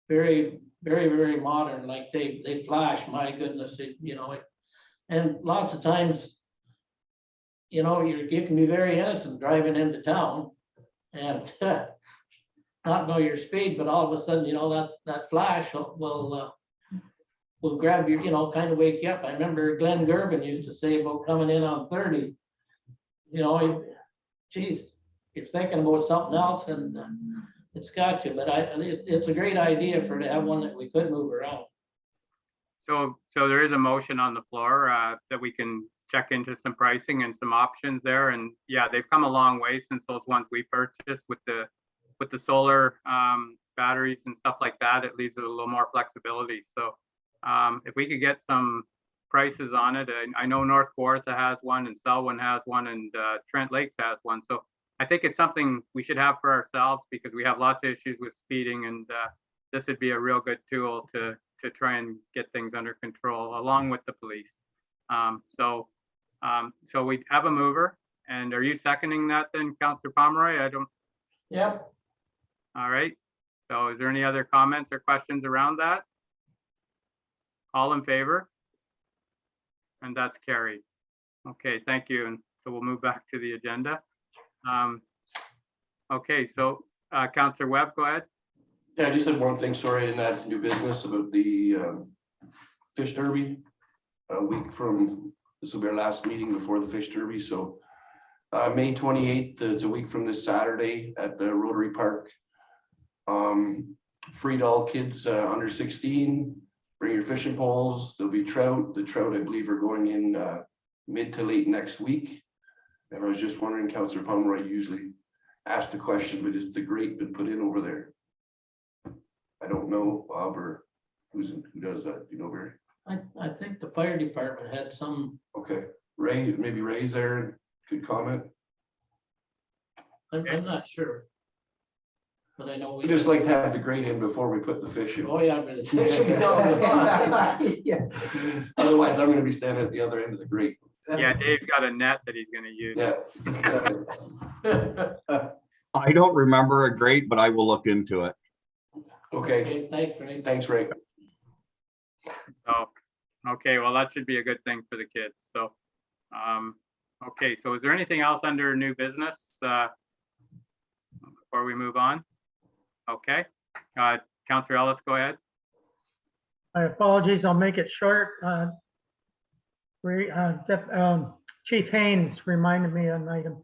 Very, very, very modern, like they flash, my goodness, you know, and lots of times, you know, you can be very innocent driving into town and not know your speed, but all of a sudden, you know, that flash will grab you, you know, kind of wake you up. I remember Glenn Gervin used to say about coming in on 30, you know, geez, you're thinking about something else, and it's got you, but it's a great idea to have one that we could move around. So there is a motion on the floor that we can check into some pricing and some options there. And yeah, they've come a long way since those ones we purchased with the solar batteries and stuff like that. It leaves it a little more flexibility. So if we could get some prices on it, I know North Kawartha has one, and Selwyn has one, and Trent Lakes has one. So I think it's something we should have for ourselves, because we have lots of issues with speeding, and this would be a real good tool to try and get things under control along with the police. So we have a mover, And are you seconding that then, Counselor Pomeroy? I don't, Yep. all right. So is there any other comments or questions around that? All in favor? And that's carried. Okay, thank you. And so we'll move back to the agenda. Okay, so Counselor Webb, go ahead. Yeah, I just had one thing, sorry, I didn't add to new business about the fish derby. A week from, this will be our last meeting before the fish derby, so May 28th, it's a week from this Saturday at the Rotary Park. Free to all kids under 16, bring your fishing poles, there'll be trout. The trout, I believe, are going in mid to late next week. And I was just wondering, Councillor Pomeroy usually asked the question, but is the grate been put in over there? I don't know, Bob, or who does that? Do you know, Barry? I think the fire department had some, Okay, Ray, maybe Ray's there and could comment. I'm not sure. But I know We we. just like to have the grate in before we put the fish in. Oh, yeah. But it's- Yeah. Otherwise, I'm gonna be standing at the other end of the grate. Yeah, Dave's got a net that he's gonna use. Yeah. I don't remember a grate, but I will look into it. Okay, Okay, thanks, Ray. thanks, Ray. So, okay, well, that should be a good thing for the kids. So, okay, so is there anything else under new business before we move on? Okay, Counselor Ellis, go ahead. My apologies, I'll make it short. Chief Haynes reminded me of an item.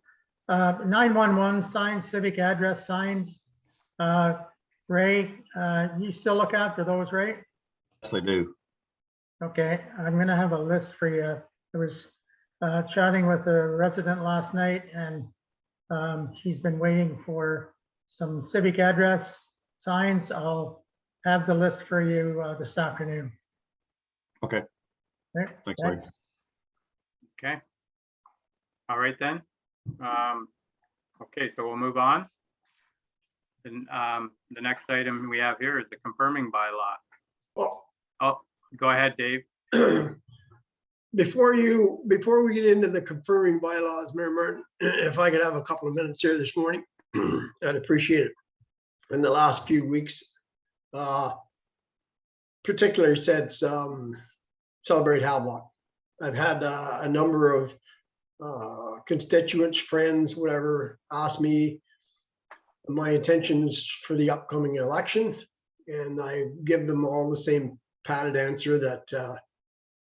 911 signs, civic address signs. Ray, you still look after those, right? Yes, I do. Okay, I'm gonna have a list for you. I was chatting with a resident last night and she's been waiting for some civic address signs. I'll have the list for you this afternoon. Okay. Okay, Thanks, Ray. Okay. All right then. Okay, so we'll move on. And the next item we have here is the confirming bylaw. Oh, go ahead, Dave. Before we get into the confirming bylaws, Mayor Martin, if I could have a couple of minutes here this morning, I'd appreciate it. In the last few weeks, particularly since Celebrate Havelock, I've had a number of constituents, friends, whatever, ask me my intentions for the upcoming election. And I give them all the same padded answer that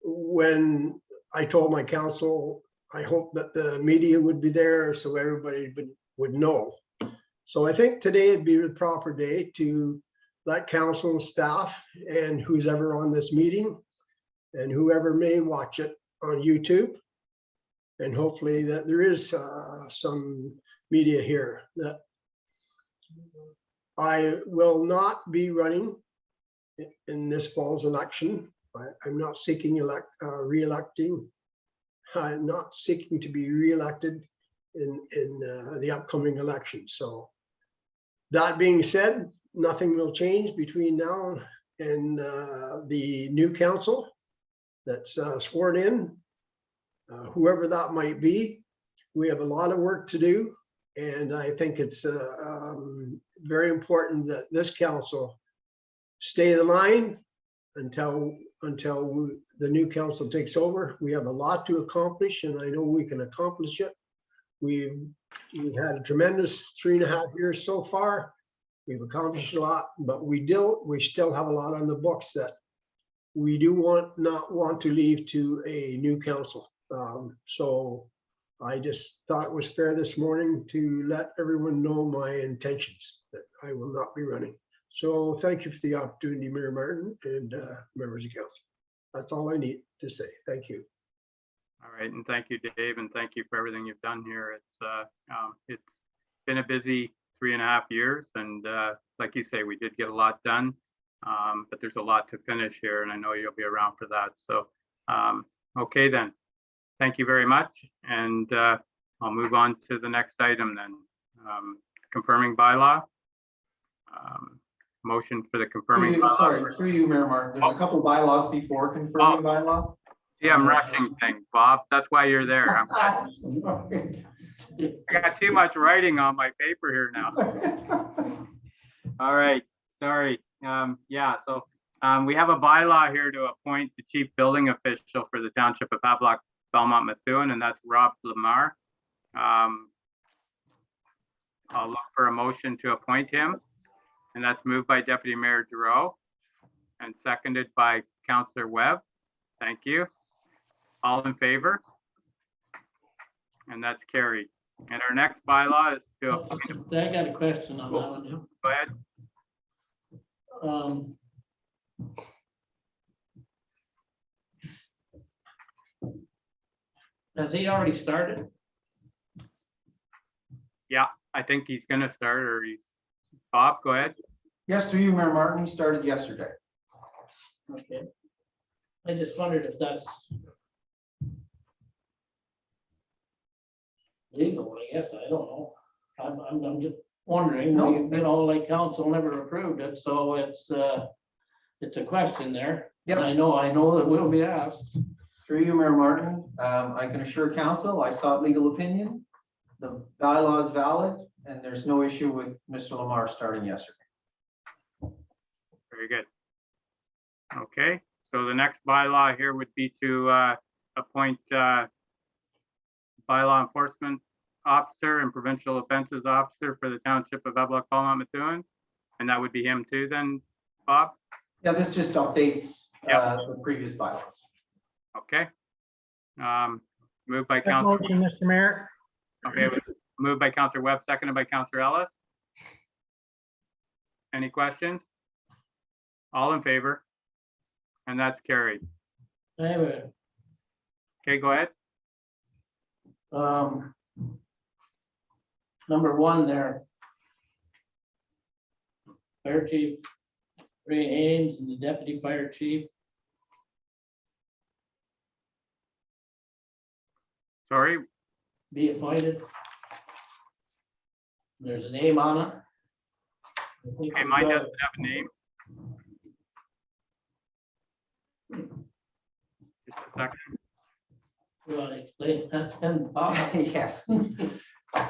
when I told my council, I hope that the media would be there so everybody would know. So I think today would be the proper day to let council and staff and who's ever on this meeting and whoever may watch it on YouTube, and hopefully that there is some media here, that I will not be running in this fall's election. I'm not seeking re-electing. I'm not seeking to be re-elected in the upcoming election. So that being said, nothing will change between now and the new council that's sworn in, whoever that might be. We have a lot of work to do, and I think it's very important that this council stay the line until the new council takes over. We have a lot to accomplish, and I know we can accomplish it. We've had a tremendous 3.5 years so far. We've accomplished a lot, but we still have a lot on the books that we do not want to leave to a new council. So I just thought it was fair this morning to let everyone know my intentions, that I will not be running. So thank you for the opportunity, Mayor Martin and members of council. That's all I need to say. Thank you. All right, and thank you, Dave, and thank you for everything you've done here. It's been a busy 3.5 years, and like you say, we did get a lot done, but there's a lot to finish here, and I know you'll be around for that. So, okay then, thank you very much, and I'll move on to the next item then. Confirming bylaw. Motion for the confirming bylaw. Sorry, through you, Mayor Martin. There's a couple bylaws before confirming bylaw. Yeah, I'm rushing things, Bob. That's why you're there. I got too much writing on my paper here now. All right, sorry. Yeah, so we have a bylaw here to appoint the chief building official for the township of Havelock-Belmont-Methuen, and that's Rob Lamar. I'll look for a motion to appoint him, and that's moved by Deputy Mayor Giroux and seconded by Councillor Webb. Thank you. All in favor? And that's carried. And our next bylaw is to appoint. I got a question on that one. Yeah. Go ahead. Has he already started? Yeah, I think he's gonna start, or he's, Bob, go ahead. Yes, through you, Mayor Martin, he started yesterday. Okay. I just wondered if that's legal, I guess. I don't know. I'm just wondering, No, you know, like council never approved it, so it's a question there. Yep. And I know that will be asked. Through you, Mayor Martin, I can assure council, I sought legal opinion. The bylaw is valid and there's no issue with Mr. Lamar starting yesterday. Very good. Okay, so the next bylaw here would be to appoint bylaw enforcement officer and provincial offenses officer for the township of Havelock-Belmont-Methuen. And that would be him too then, Bob? Yeah, this just updates the previous bylaws. Okay. Moved by That Councilor. motion, Mr. Mayor. Okay, moved by Councilor Webb, seconded by Councilor Ellis. Any questions? All in favor? And that's carried. Anyway, Okay, go ahead. number one there. Fire Chief Ray Ames and the Deputy Fire Chief. Sorry, Be appointed. There's a name on it. I think okay, mine doesn't have a name. Just a second. You want to explain that then, Bob? Yes.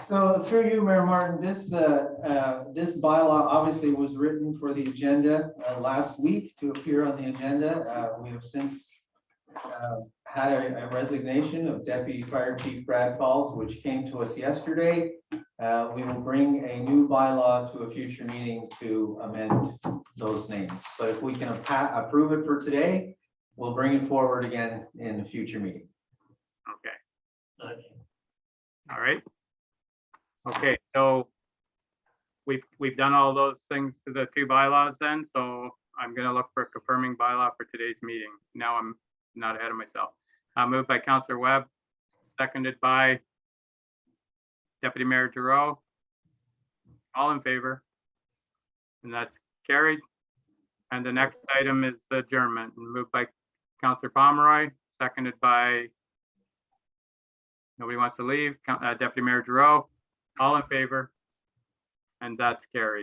So through you, Mayor Martin, this bylaw obviously was written for the agenda last week to appear on the agenda. We have since had a resignation of Deputy Fire Chief Brad Falls, which came to us yesterday. We will bring a new bylaw to a future meeting to amend those names. But if we can approve it for today, we'll bring it forward again in a future meeting. Okay. All right. Okay, so we've done all those things to the two bylaws then, so I'm gonna look for a confirming bylaw for today's meeting. Now I'm not ahead of myself. Moved by Councilor Webb, seconded by Deputy Mayor Giroux. All in favor? And that's carried. And the next item is the adjournment, moved by Councilor Pomeroy, seconded by, nobody wants to leave, Deputy Mayor Giroux. All in favor? And that's carried.